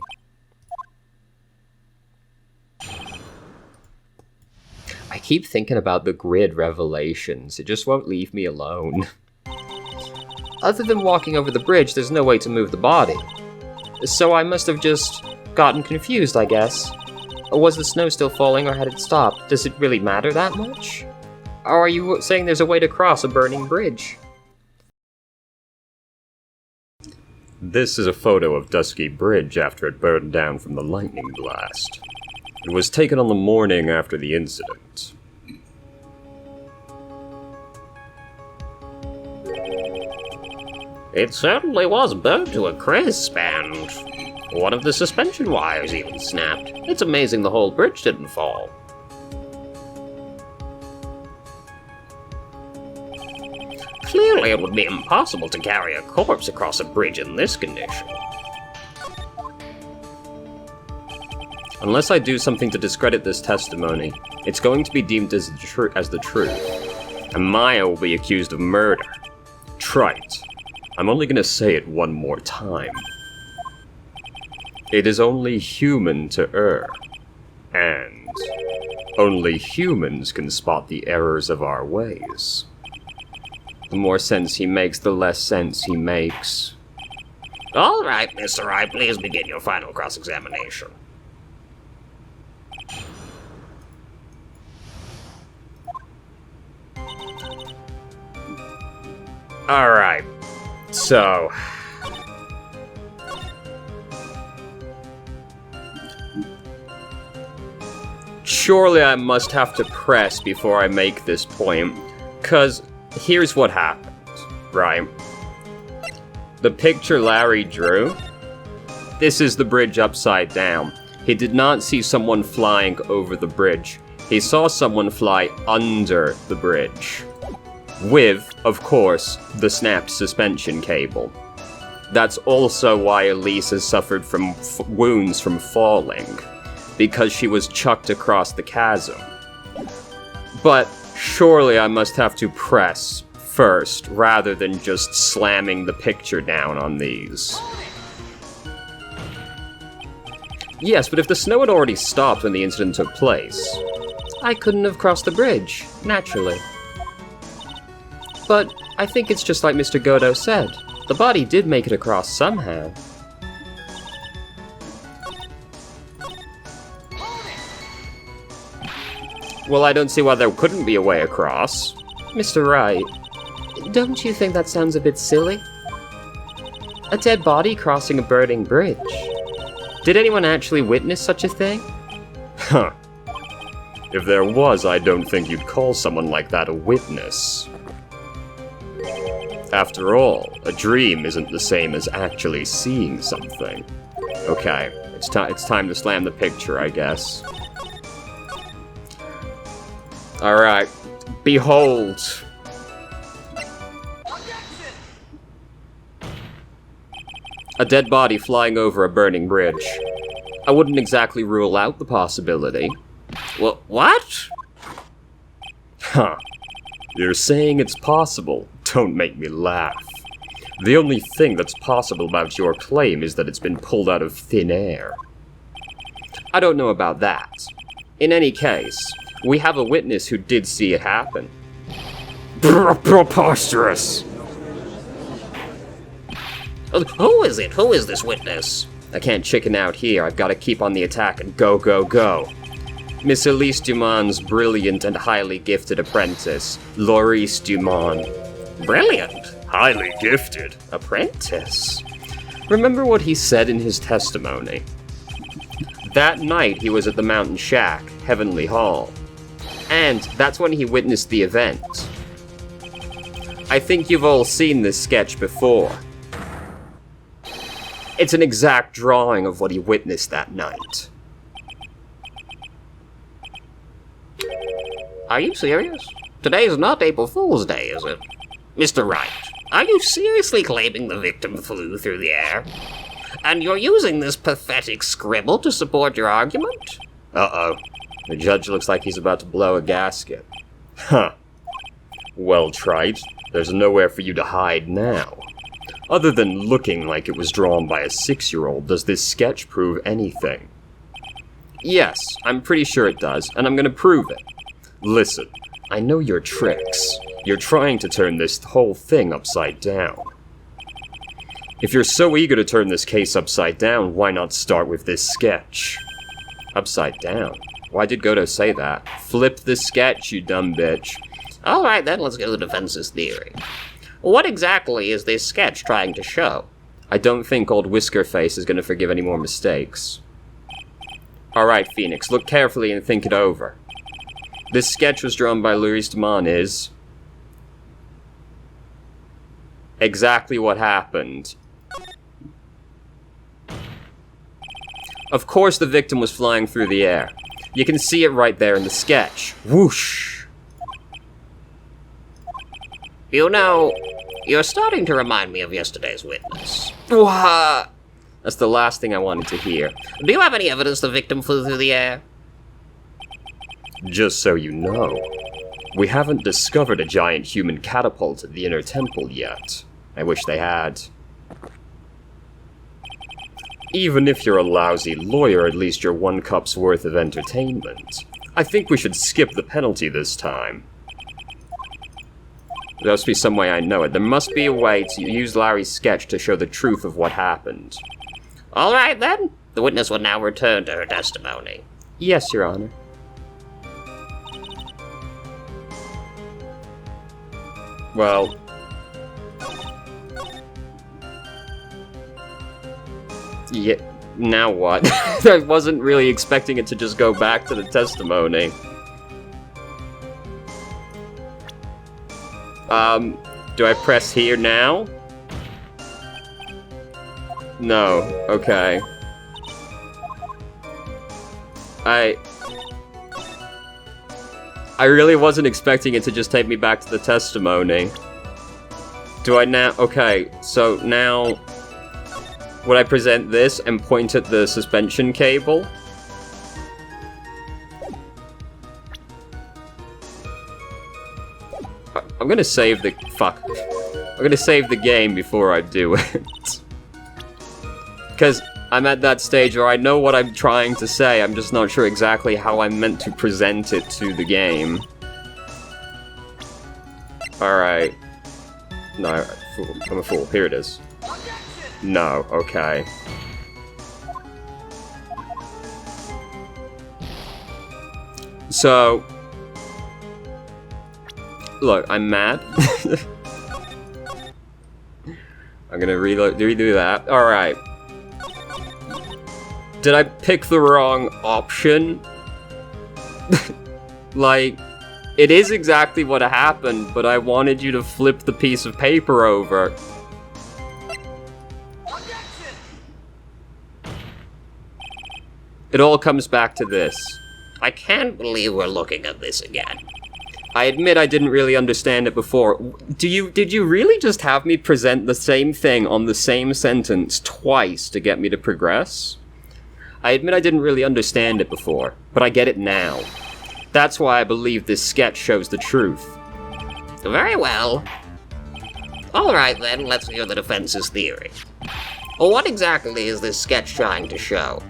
I keep thinking about the grid revelations. It just won't leave me alone. Other than walking over the bridge, there's no way to move the body. So I must have just gotten confused, I guess. Or was the snow still falling, or had it stopped? Does it really matter that much? Or are you saying there's a way to cross a burning bridge? This is a photo of Dusky Bridge after it burned down from the lightning blast. It was taken on the morning after the incident. It certainly was burnt to a crisp, and one of the suspension wires even snapped. It's amazing the whole bridge didn't fall. Clearly it would be impossible to carry a corpse across a bridge in this condition. Unless I do something to discredit this testimony, it's going to be deemed as the truth, and Maya will be accused of murder. Trite. I'm only gonna say it one more time. It is only human to err, and only humans can spot the errors of our ways. The more sense he makes, the less sense he makes. All right, Mr. Wright, please begin your final cross-examination. Alright, so... surely I must have to press before I make this point, 'cause here's what happened, right? The picture Larry drew, this is the bridge upside down. He did not see someone flying over the bridge. He saw someone fly under the bridge. With, of course, the snapped suspension cable. That's also why Elise has suffered from wounds from falling, because she was chucked across the chasm. But surely I must have to press first, rather than just slamming the picture down on these. Yes, but if the snow had already stopped when the incident took place, I couldn't have crossed the bridge, naturally. But I think it's just like Mr. Godot said. The body did make it across somehow. well, I don't see why there couldn't be a way across. Mr. Wright, don't you think that sounds a bit silly? A dead body crossing a burning bridge. Did anyone actually witness such a thing? Huh. If there was, I don't think you'd call someone like that a witness. After all, a dream isn't the same as actually seeing something. Okay, it's time to slam the picture, I guess. Alright, behold. A dead body flying over a burning bridge. I wouldn't exactly rule out the possibility. What? Huh. You're saying it's possible. Don't make me laugh. The only thing that's possible about your claim is that it's been pulled out of thin air. I don't know about that. In any case, we have a witness who did see it happen. Preposterous! Who is it? Who is this witness? I can't chicken out here. I've got to keep on the attack and go, go, go. Miss Elise Dumont's brilliant and highly gifted apprentice, Laurice Dumont. Brilliant. Highly gifted apprentice. Remember what he said in his testimony? That night he was at the Mountain Shack, Heavenly Hall. And that's when he witnessed the event. I think you've all seen this sketch before. It's an exact drawing of what he witnessed that night. Are you serious? Today's not April Fool's Day, is it? Mr. Wright, are you seriously claiming the victim flew through the air? And you're using this pathetic scribble to support your argument? Uh-oh. The judge looks like he's about to blow a gasket. Huh. Well, Trite, there's nowhere for you to hide now. Other than looking like it was drawn by a 6-year-old, does this sketch prove anything? Yes, I'm pretty sure it does, and I'm gonna prove it. Listen, I know your tricks. You're trying to turn this whole thing upside down. If you're so eager to turn this case upside down, why not start with this sketch? Upside down? Why did Godot say that? Flip the sketch, you dumb bitch. Alright then, let's go to the defense's theory. What exactly is this sketch trying to show? I don't think old Whiskerface is going to forgive any more mistakes. Alright, Phoenix, look carefully and think it over. This sketch was drawn by Laurice Dumont is exactly what happened. Of course the victim was flying through the air. You can see it right there in the sketch. Whoosh! You know, you're starting to remind me of yesterday's witness. What? That's the last thing I wanted to hear. Do you have any evidence the victim flew through the air? Just so you know, we haven't discovered a giant human catapult at the inner temple yet. I wish they had. Even if you're a lousy lawyer, at least you're 1 cup's worth of entertainment. I think we should skip the penalty this time. There must be some way I know it. There must be a way to use Larry's sketch to show the truth of what happened. Alright then. The witness will now return to her testimony. Yes, Your Honor. Well... yeah, now what? I wasn't really expecting it to just go back to the testimony. Do I press here now? No, okay. I really wasn't expecting it to just take me back to the testimony. Do I now? Okay, so now Would I present this and point at the suspension cable? I'm gonna save the... fuck. I'm gonna save the game before I do it. Because I'm at that stage where I know what I'm trying to say, I'm just not sure exactly how I'm meant to present it to the game. Alright. No, I'm a fool. Here it is. No, okay. So... Look, I'm mad. I'm gonna redo that. Alright. Did I pick the wrong option? Like, it is exactly what happened, but I wanted you to flip the piece of paper over. It all comes back to this. I can't believe we're looking at this again. I admit I didn't really understand it before. Did you really just have me present the same thing on the same sentence twice to get me to progress? I admit I didn't really understand it before, but I get it now. That's why I believe this sketch shows the truth. Very well. Alright then, let's hear the defense's theory. Well, what exactly is this sketch trying to show?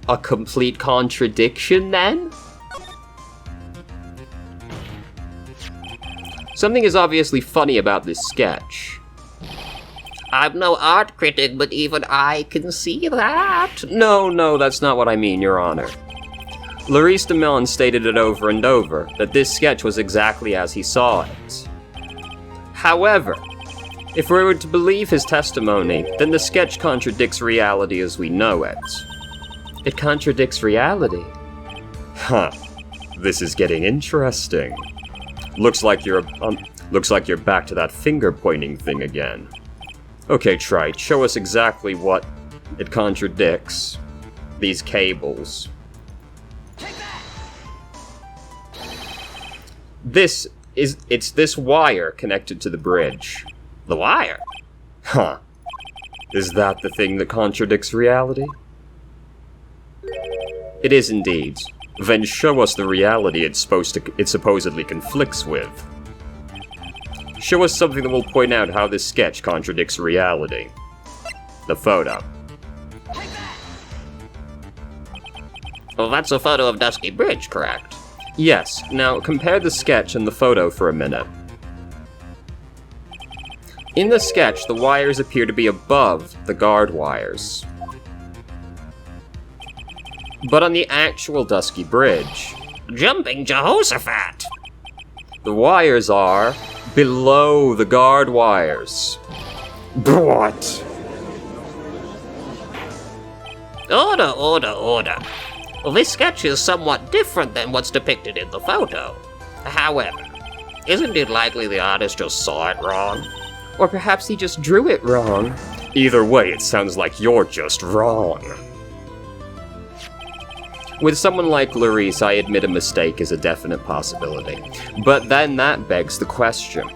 A complete contradiction, then? Something is obviously funny about this sketch. I'm no art critic, but even I can see that. No, that's not what I mean, Your Honor. Larice DeMillon stated it over and over, that this sketch was exactly as he saw it. However, if we were to believe his testimony, then the sketch contradicts reality as we know it. It contradicts reality. Huh. This is getting interesting. Looks like you're back to that finger-pointing thing again. Okay, Trite, show us exactly what it contradicts. These cables. It's this wire connected to the bridge. The wire? Huh. Is that the thing that contradicts reality? It is indeed. Then show us the reality it supposedly conflicts with. Show us something that will point out how this sketch contradicts reality. The photo. Well, that's a photo of Dusky Bridge, correct? Yes. Now, compare the sketch and the photo for a minute. In the sketch, the wires appear to be above the guard wires. But on the actual Dusky Bridge... Jumping Jehoshaphat! The wires are below the guard wires. What? Order. Well, this sketch is somewhat different than what's depicted in the photo. However, isn't it likely the artist just saw it wrong? Or perhaps he just drew it wrong. Either way, it sounds like you're just wrong. With someone like Larice, I admit a mistake is a definite possibility. But then that begs the question.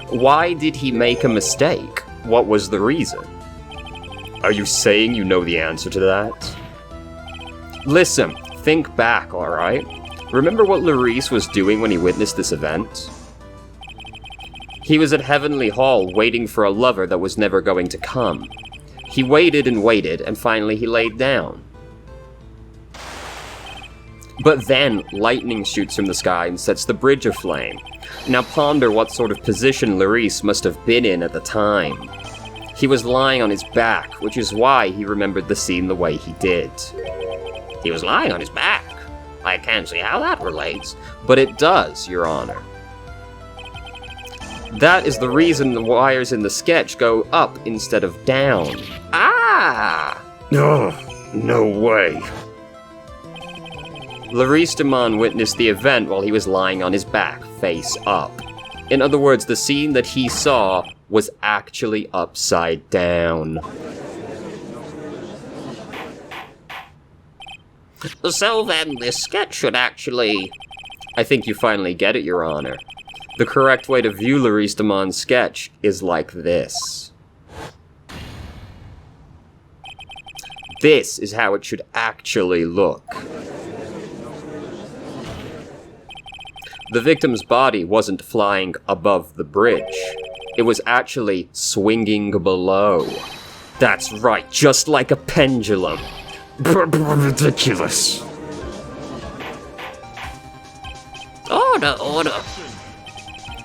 Why did he make a mistake? What was the reason? Are you saying you know the answer to that? Listen, think back, alright? Remember what Larice was doing when he witnessed this event? He was at Heavenly Hall waiting for a lover that was never going to come. He waited, and finally he laid down. But then, lightning shoots from the sky and sets the bridge aflame. Now ponder what sort of position Larice must have been in at the time. He was lying on his back, which is why he remembered the scene the way he did. He was lying on his back? I can't see how that relates. But it does, Your Honor. That is the reason the wires in the sketch go up instead of down. Ah! Ugh, no way. Larice DeMon witnessed the event while he was lying on his back, face up. In other words, the scene that he saw was actually upside down. So then, this sketch should actually I think you finally get it, Your Honor. The correct way to view Laurice Damon's sketch is like this. This is how it should actually look. The victim's body wasn't flying above the bridge. It was actually swinging below. That's right, just like a pendulum. Ridiculous. Order, order.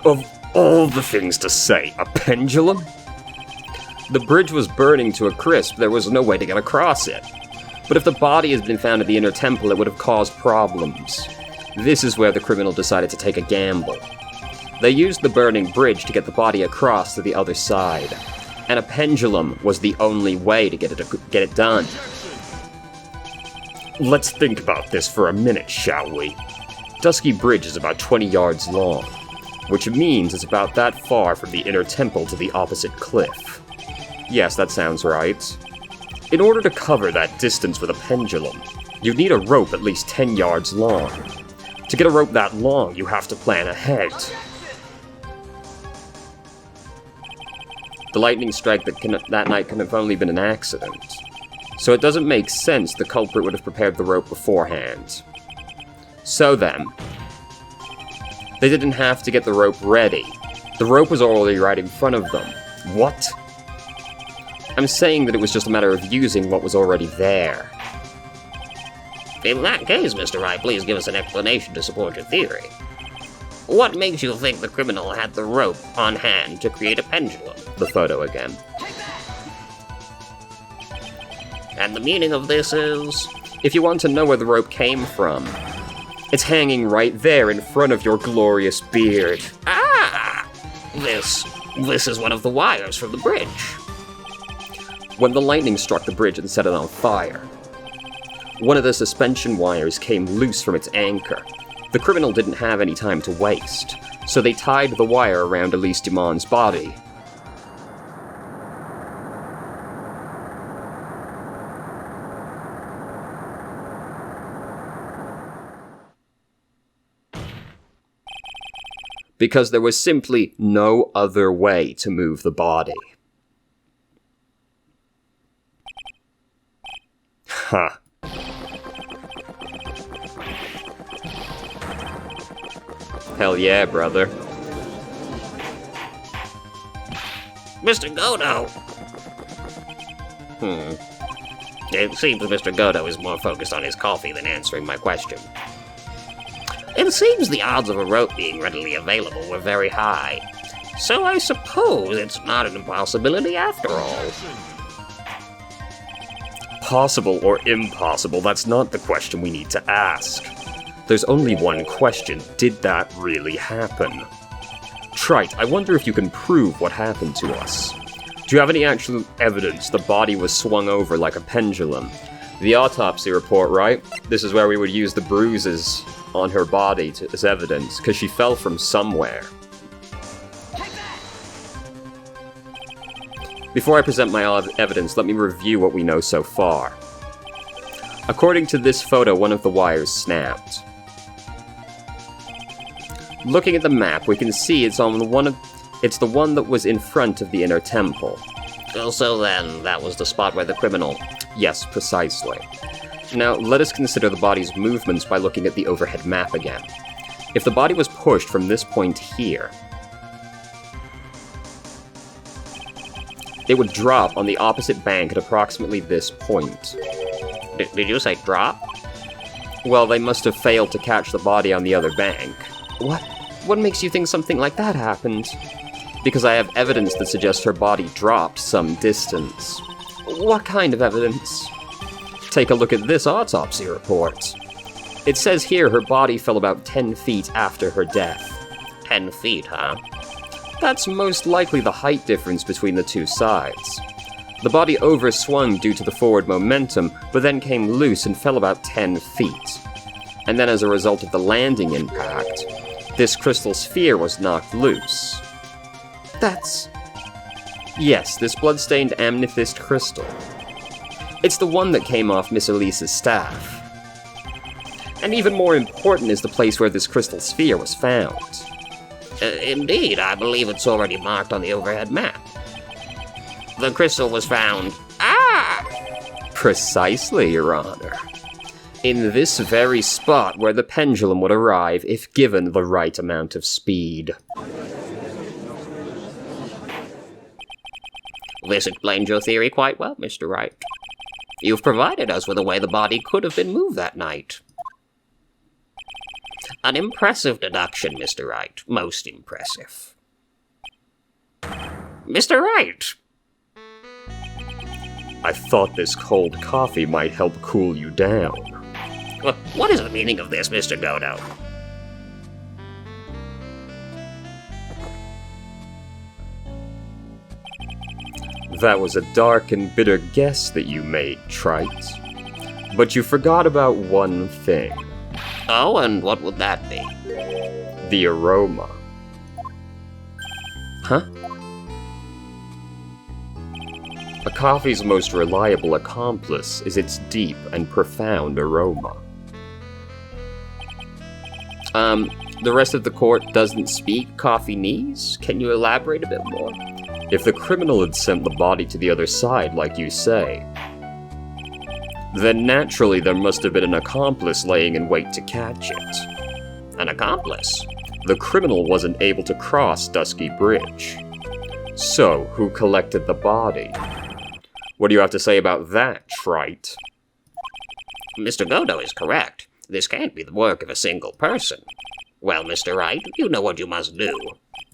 Of all the things to say, a pendulum? The bridge was burning to a crisp. There was no way to get across it. But if the body had been found at the inner temple, it would have caused problems. This is where the criminal decided to take a gamble. They used the burning bridge to get the body across to the other side, and a pendulum was the only way to get it done. Let's think about this for a minute, shall we? Dusky Bridge is about 20 yards long, which means it's about that far from the inner temple to the opposite cliff. Yes, that sounds right. In order to cover that distance with a pendulum, you'd need a rope at least 10 yards long. To get a rope that long, you have to plan ahead. The lightning strike that night could have only been an accident, so it doesn't make sense the culprit would have prepared the rope beforehand. So then, they didn't have to get the rope ready. The rope was already right in front of them. What? I'm saying that it was just a matter of using what was already there. In that case, Mr. Wright, please give us an explanation to support your theory. What makes you think the criminal had the rope on hand to create a pendulum? The photo again. And the meaning of this is? If you want to know where the rope came from, it's hanging right there in front of your glorious beard. Ah! This is one of the wires from the bridge. When the lightning struck the bridge and set it on fire, one of the suspension wires came loose from its anchor. The criminal didn't have any time to waste, so they tied the wire around Elise Dumont's body. Because there was simply no other way to move the body. Huh. Hell yeah, brother. Mr. Godo! It seems Mr. Godo is more focused on his coffee than answering my question. It seems the odds of a rope being readily available were very high, so I suppose it's not an impossibility after all. Possible or impossible, that's not the question we need to ask. There's only one question: did that really happen? Trite, I wonder if you can prove what happened to us. Do you have any actual evidence the body was swung over like a pendulum? The autopsy report, right? This is where we would use the bruises on her body as evidence, because she fell from somewhere. Before I present my evidence, let me review what we know so far. According to this photo, one of the wires snapped. Looking at the map, we can see it's the one that was in front of the inner temple. So then, that was the spot where the criminal... Yes, precisely. Now, let us consider the body's movements by looking at the overhead map again. If the body was pushed from this point here, it would drop on the opposite bank at approximately this point. Did you say drop? Well, they must have failed to catch the body on the other bank. What? What makes you think something like that happened? Because I have evidence that suggests her body dropped some distance. What kind of evidence? Take a look at this autopsy report. It says here her body fell about 10 feet after her death. 10 feet, huh? That's most likely the height difference between the two sides. The body overswung due to the forward momentum, but then came loose and fell about 10 feet. And then as a result of the landing impact, this crystal sphere was knocked loose. Yes, this blood-stained amethyst crystal. It's the one that came off Miss Elise's staff. And even more important is the place where this crystal sphere was found. Indeed, I believe it's already marked on the overhead map. The crystal was found. Precisely, Your Honor. In this very spot where the pendulum would arrive if given the right amount of speed. This explains your theory quite well, Mr. Wright. You've provided us with a way the body could have been moved that night. An impressive deduction, Mr. Wright. Most impressive. Mr. Wright! I thought this cold coffee might help cool you down. What is the meaning of this, Mr. Godo? That was a dark and bitter guess that you made, Trite. But you forgot about one thing. Oh, and what would that be? The aroma. Huh? A coffee's most reliable accomplice is its deep and profound aroma. The rest of the court doesn't speak coffee-nese? Can you elaborate a bit more? If the criminal had sent the body to the other side, like you say, then naturally there must have been an accomplice laying in wait to catch it. An accomplice? The criminal wasn't able to cross Dusky Bridge. So, who collected the body? What do you have to say about that, Trite? Mr. Godo is correct. This can't be the work of a single person. Well, Mr. Wright, you know what you must do.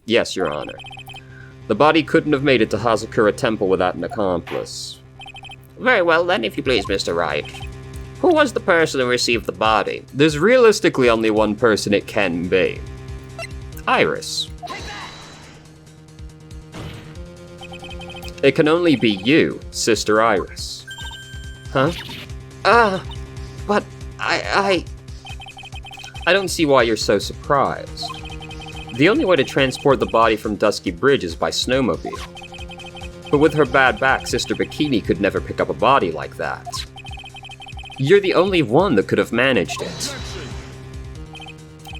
Yes, Your Honor. The body couldn't have made it to Hazakura Temple without an accomplice. Very well then, if you please, Mr. Wright. Who was the person who received the body? There's realistically only one person it can be. Iris. It can only be you, Sister Iris. Huh? But I don't see why you're so surprised. The only way to transport the body from Dusky Bridge is by snowmobile. But with her bad back, Sister Bikini could never pick up a body like that. You're the only one that could have managed it.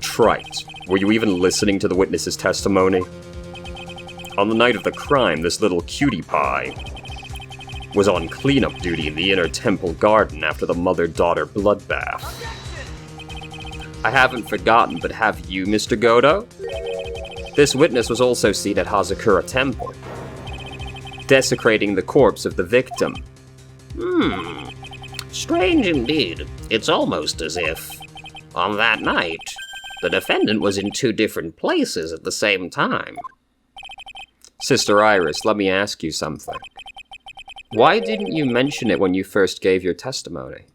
Trite, were you even listening to the witness's testimony? On the night of the crime, this little cutie pie was on cleanup duty in the inner temple garden after the mother-daughter bloodbath. I haven't forgotten, but have you, Mr. Godo? This witness was also seen at Hazakura Temple, desecrating the corpse of the victim. Strange indeed. It's almost as if, on that night, the defendant was in two different places at the same time. Sister Iris, let me ask you something. Why didn't you mention it when you first gave your testimony?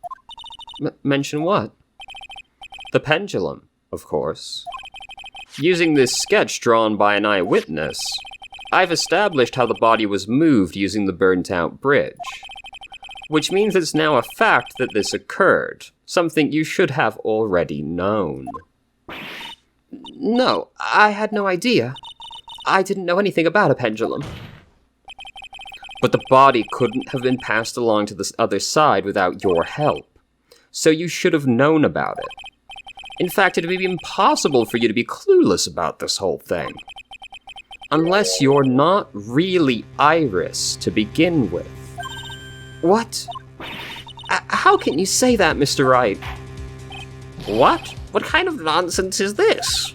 Mention what? The pendulum, of course. Using this sketch drawn by an eyewitness, I've established how the body was moved using the burnt-out bridge. Which means it's now a fact that this occurred, something you should have already known. No, I had no idea. I didn't know anything about a pendulum. But the body couldn't have been passed along to the other side without your help, so you should have known about it. In fact, it would be impossible for you to be clueless about this whole thing. Unless you're not really Iris to begin with. What? How can you say that, Mr. Wright? What? What kind of nonsense is this?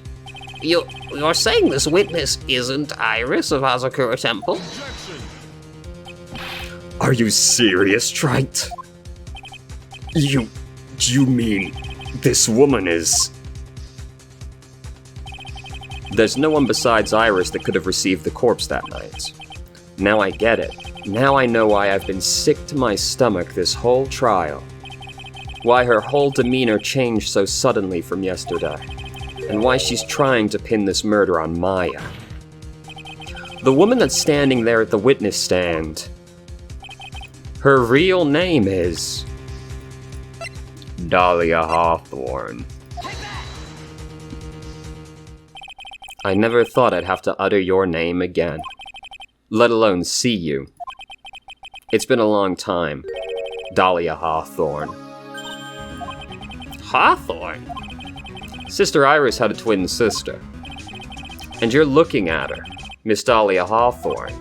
You're saying this witness isn't Iris of Hazakura Temple? Are you serious, Trite? You mean this woman is... There's no one besides Iris that could have received the corpse that night. Now I get it. Now I know why I've been sick to my stomach this whole trial. Why her whole demeanor changed so suddenly from yesterday. And why she's trying to pin this murder on Maya. The woman that's standing there at the witness stand, her real name is... Dahlia Hawthorne. I never thought I'd have to utter your name again, let alone see you. It's been a long time, Dahlia Hawthorne. Hawthorne? Sister Iris had a twin sister. And you're looking at her, Miss Dahlia Hawthorne.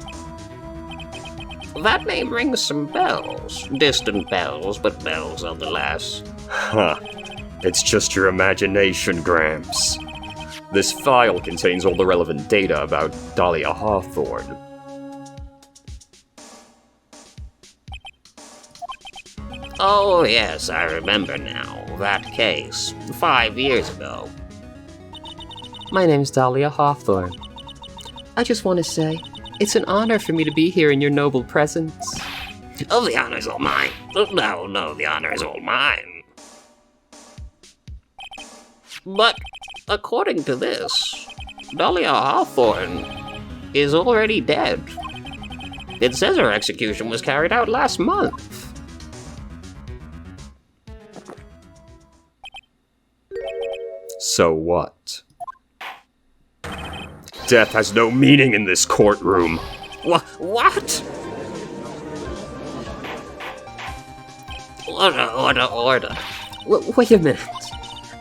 That name rings some bells. Distant bells, but bells nonetheless. Huh. It's just your imagination, Gramps. This file contains all the relevant data about Dahlia Hawthorne. Oh, yes, I remember now. That case. 5 years ago. My name's Dahlia Hawthorne. I just want to say, it's an honor for me to be here in your noble presence. Oh, the honor's all mine. No, the honor is all mine. But, according to this, Dahlia Hawthorne is already dead. It says her execution was carried out last month. So what? Death has no meaning in this courtroom. What? Order. Wait a minute.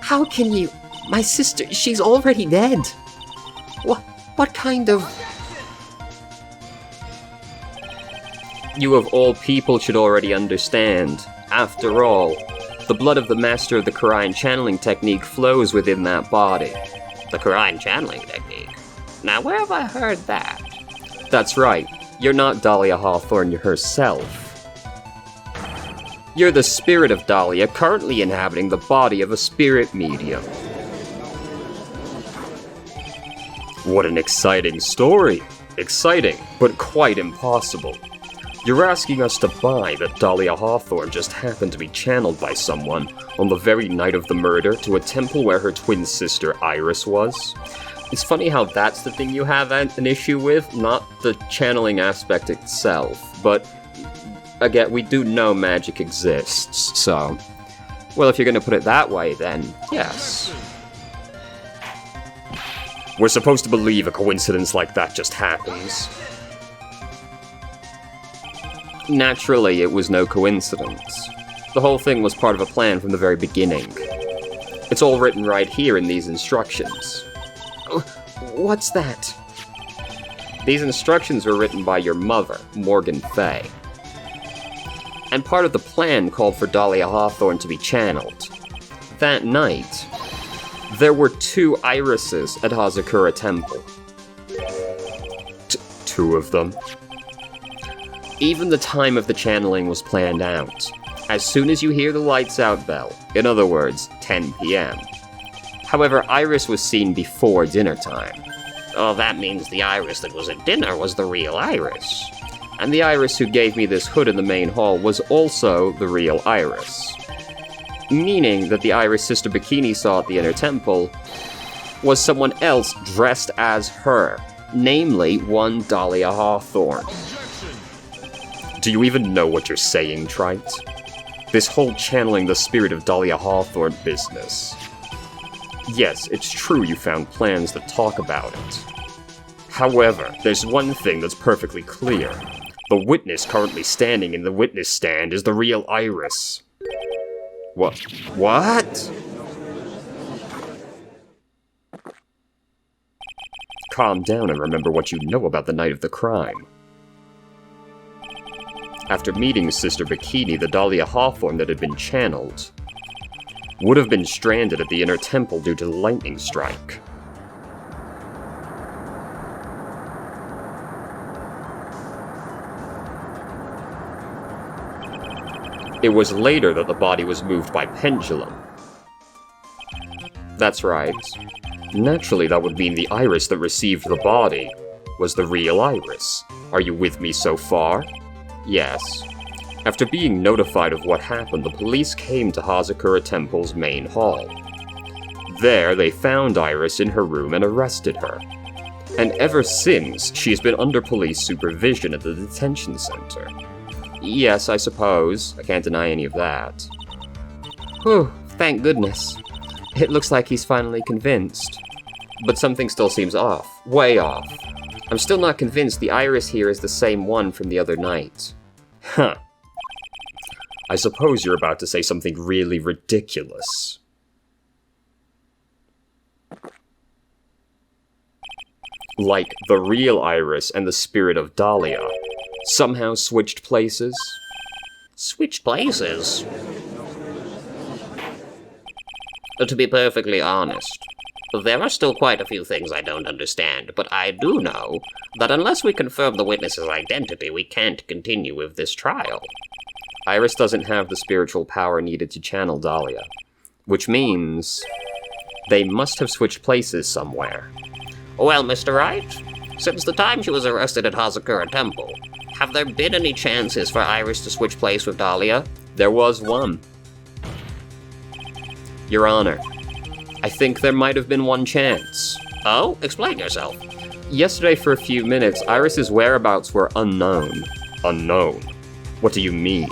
How can you... My sister, she's already dead. What kind of... You of all people should already understand. After all, the blood of the master of the Quran channeling technique flows within that body. The Quran channeling technique? Now, where have I heard that? That's right. You're not Dahlia Hawthorne herself. You're the spirit of Dahlia currently inhabiting the body of a spirit medium. What an exciting story. Exciting, but quite impossible. You're asking us to buy that Dahlia Hawthorne just happened to be channeled by someone on the very night of the murder to a temple where her twin sister Iris was? It's funny how that's the thing you have an issue with, not the channeling aspect itself. But, again, we do know magic exists, so... Well, if you're gonna put it that way, then yes. We're supposed to believe a coincidence like that just happens. Naturally, it was no coincidence. The whole thing was part of a plan from the very beginning. It's all written right here in these instructions. What's that? These instructions were written by your mother, Morgan Fay. And part of the plan called for Dahlia Hawthorne to be channeled. That night, there were 2 irises at Hazakura Temple. Two of them? Even the time of the channeling was planned out. As soon as you hear the lights out bell, in other words, 10 p.m. However, Iris was seen before dinner time. Oh, that means the Iris that was at dinner was the real Iris. And the Iris who gave me this hood in the main hall was also the real Iris. Meaning that the Iris Sister Bikini saw at the inner temple was someone else dressed as her, namely one Dahlia Hawthorne. Do you even know what you're saying, Trite? This whole channeling the spirit of Dahlia Hawthorne business. Yes, it's true you found plans that talk about it. However, there's one thing that's perfectly clear. The witness currently standing in the witness stand is the real Iris. What? Calm down and remember what you know about the night of the crime. After meeting Sister Bikini, the Dahlia Hawthorne that had been channeled would have been stranded at the inner temple due to the lightning strike. It was later that the body was moved by pendulum. That's right. Naturally, that would mean the Iris that received the body was the real Iris. Are you with me so far? Yes. After being notified of what happened, the police came to Hazakura Temple's main hall. There, they found Iris in her room and arrested her. And ever since, she's been under police supervision at the detention center. Yes, I suppose. I can't deny any of that. Whew, thank goodness. It looks like he's finally convinced. But something still seems off. Way off. I'm still not convinced the Iris here is the same one from the other night. Huh. I suppose you're about to say something really ridiculous. Like the real Iris and the spirit of Dahlia somehow switched places? Switched places? To be perfectly honest, there are still quite a few things I don't understand, but I do know that unless we confirm the witness's identity, we can't continue with this trial. Iris doesn't have the spiritual power needed to channel Dahlia, which means they must have switched places somewhere. Well, Mr. Wright, since the time she was arrested at Hazakura Temple, have there been any chances for Iris to switch place with Dahlia? There was one. Your Honor, I think there might have been one chance. Oh, explain yourself. Yesterday for a few minutes, Iris's whereabouts were unknown. Unknown? What do you mean?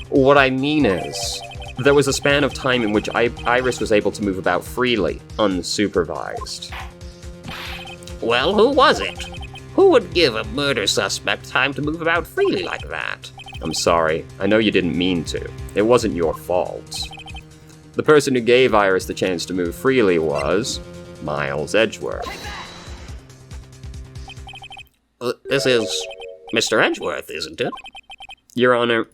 What I mean is, there was a span of time in which Iris was able to move about freely, unsupervised. Well, who was it? Who would give a murder suspect time to move about freely like that? I'm sorry, I know you didn't mean to. It wasn't your fault. The person who gave Iris the chance to move freely was Miles Edgeworth. This is Mr. Edgeworth, isn't it? Your Honor,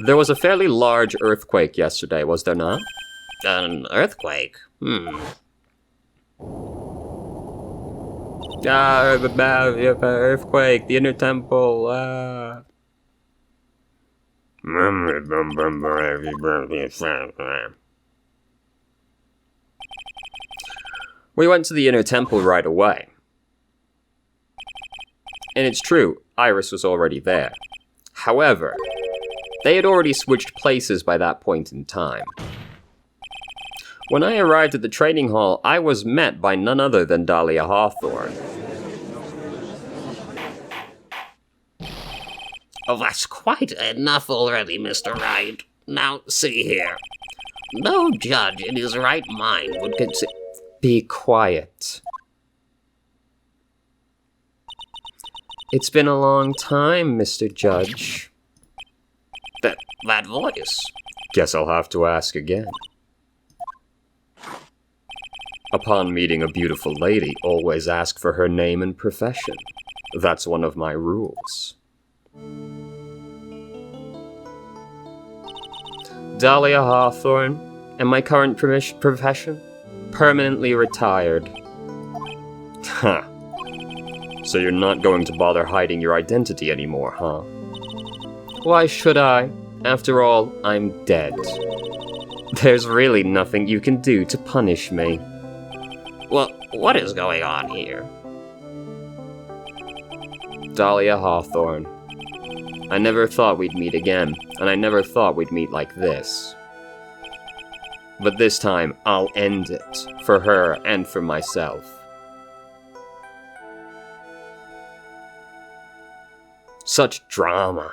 there was a fairly large earthquake yesterday, was there not? An earthquake? Earthquake, the Inner Temple, We went to the Inner Temple right away. And it's true, Iris was already there. However, they had already switched places by that point in time. When I arrived at the training hall, I was met by none other than Dahlia Hawthorne. Oh, that's quite enough already, Mr. Wright. Now, see here. No judge in his right mind would consider... Be quiet. It's been a long time, Mr. Judge. That voice. Guess I'll have to ask again. Upon meeting a beautiful lady, always ask for her name and profession. That's one of my rules. Dahlia Hawthorne, and my current profession? Permanently retired. Huh. So you're not going to bother hiding your identity anymore, huh? Why should I? After all, I'm dead. There's really nothing you can do to punish me. Well, what is going on here? Dahlia Hawthorne. I never thought we'd meet again, and I never thought we'd meet like this. But this time, I'll end it, for her and for myself. Such drama.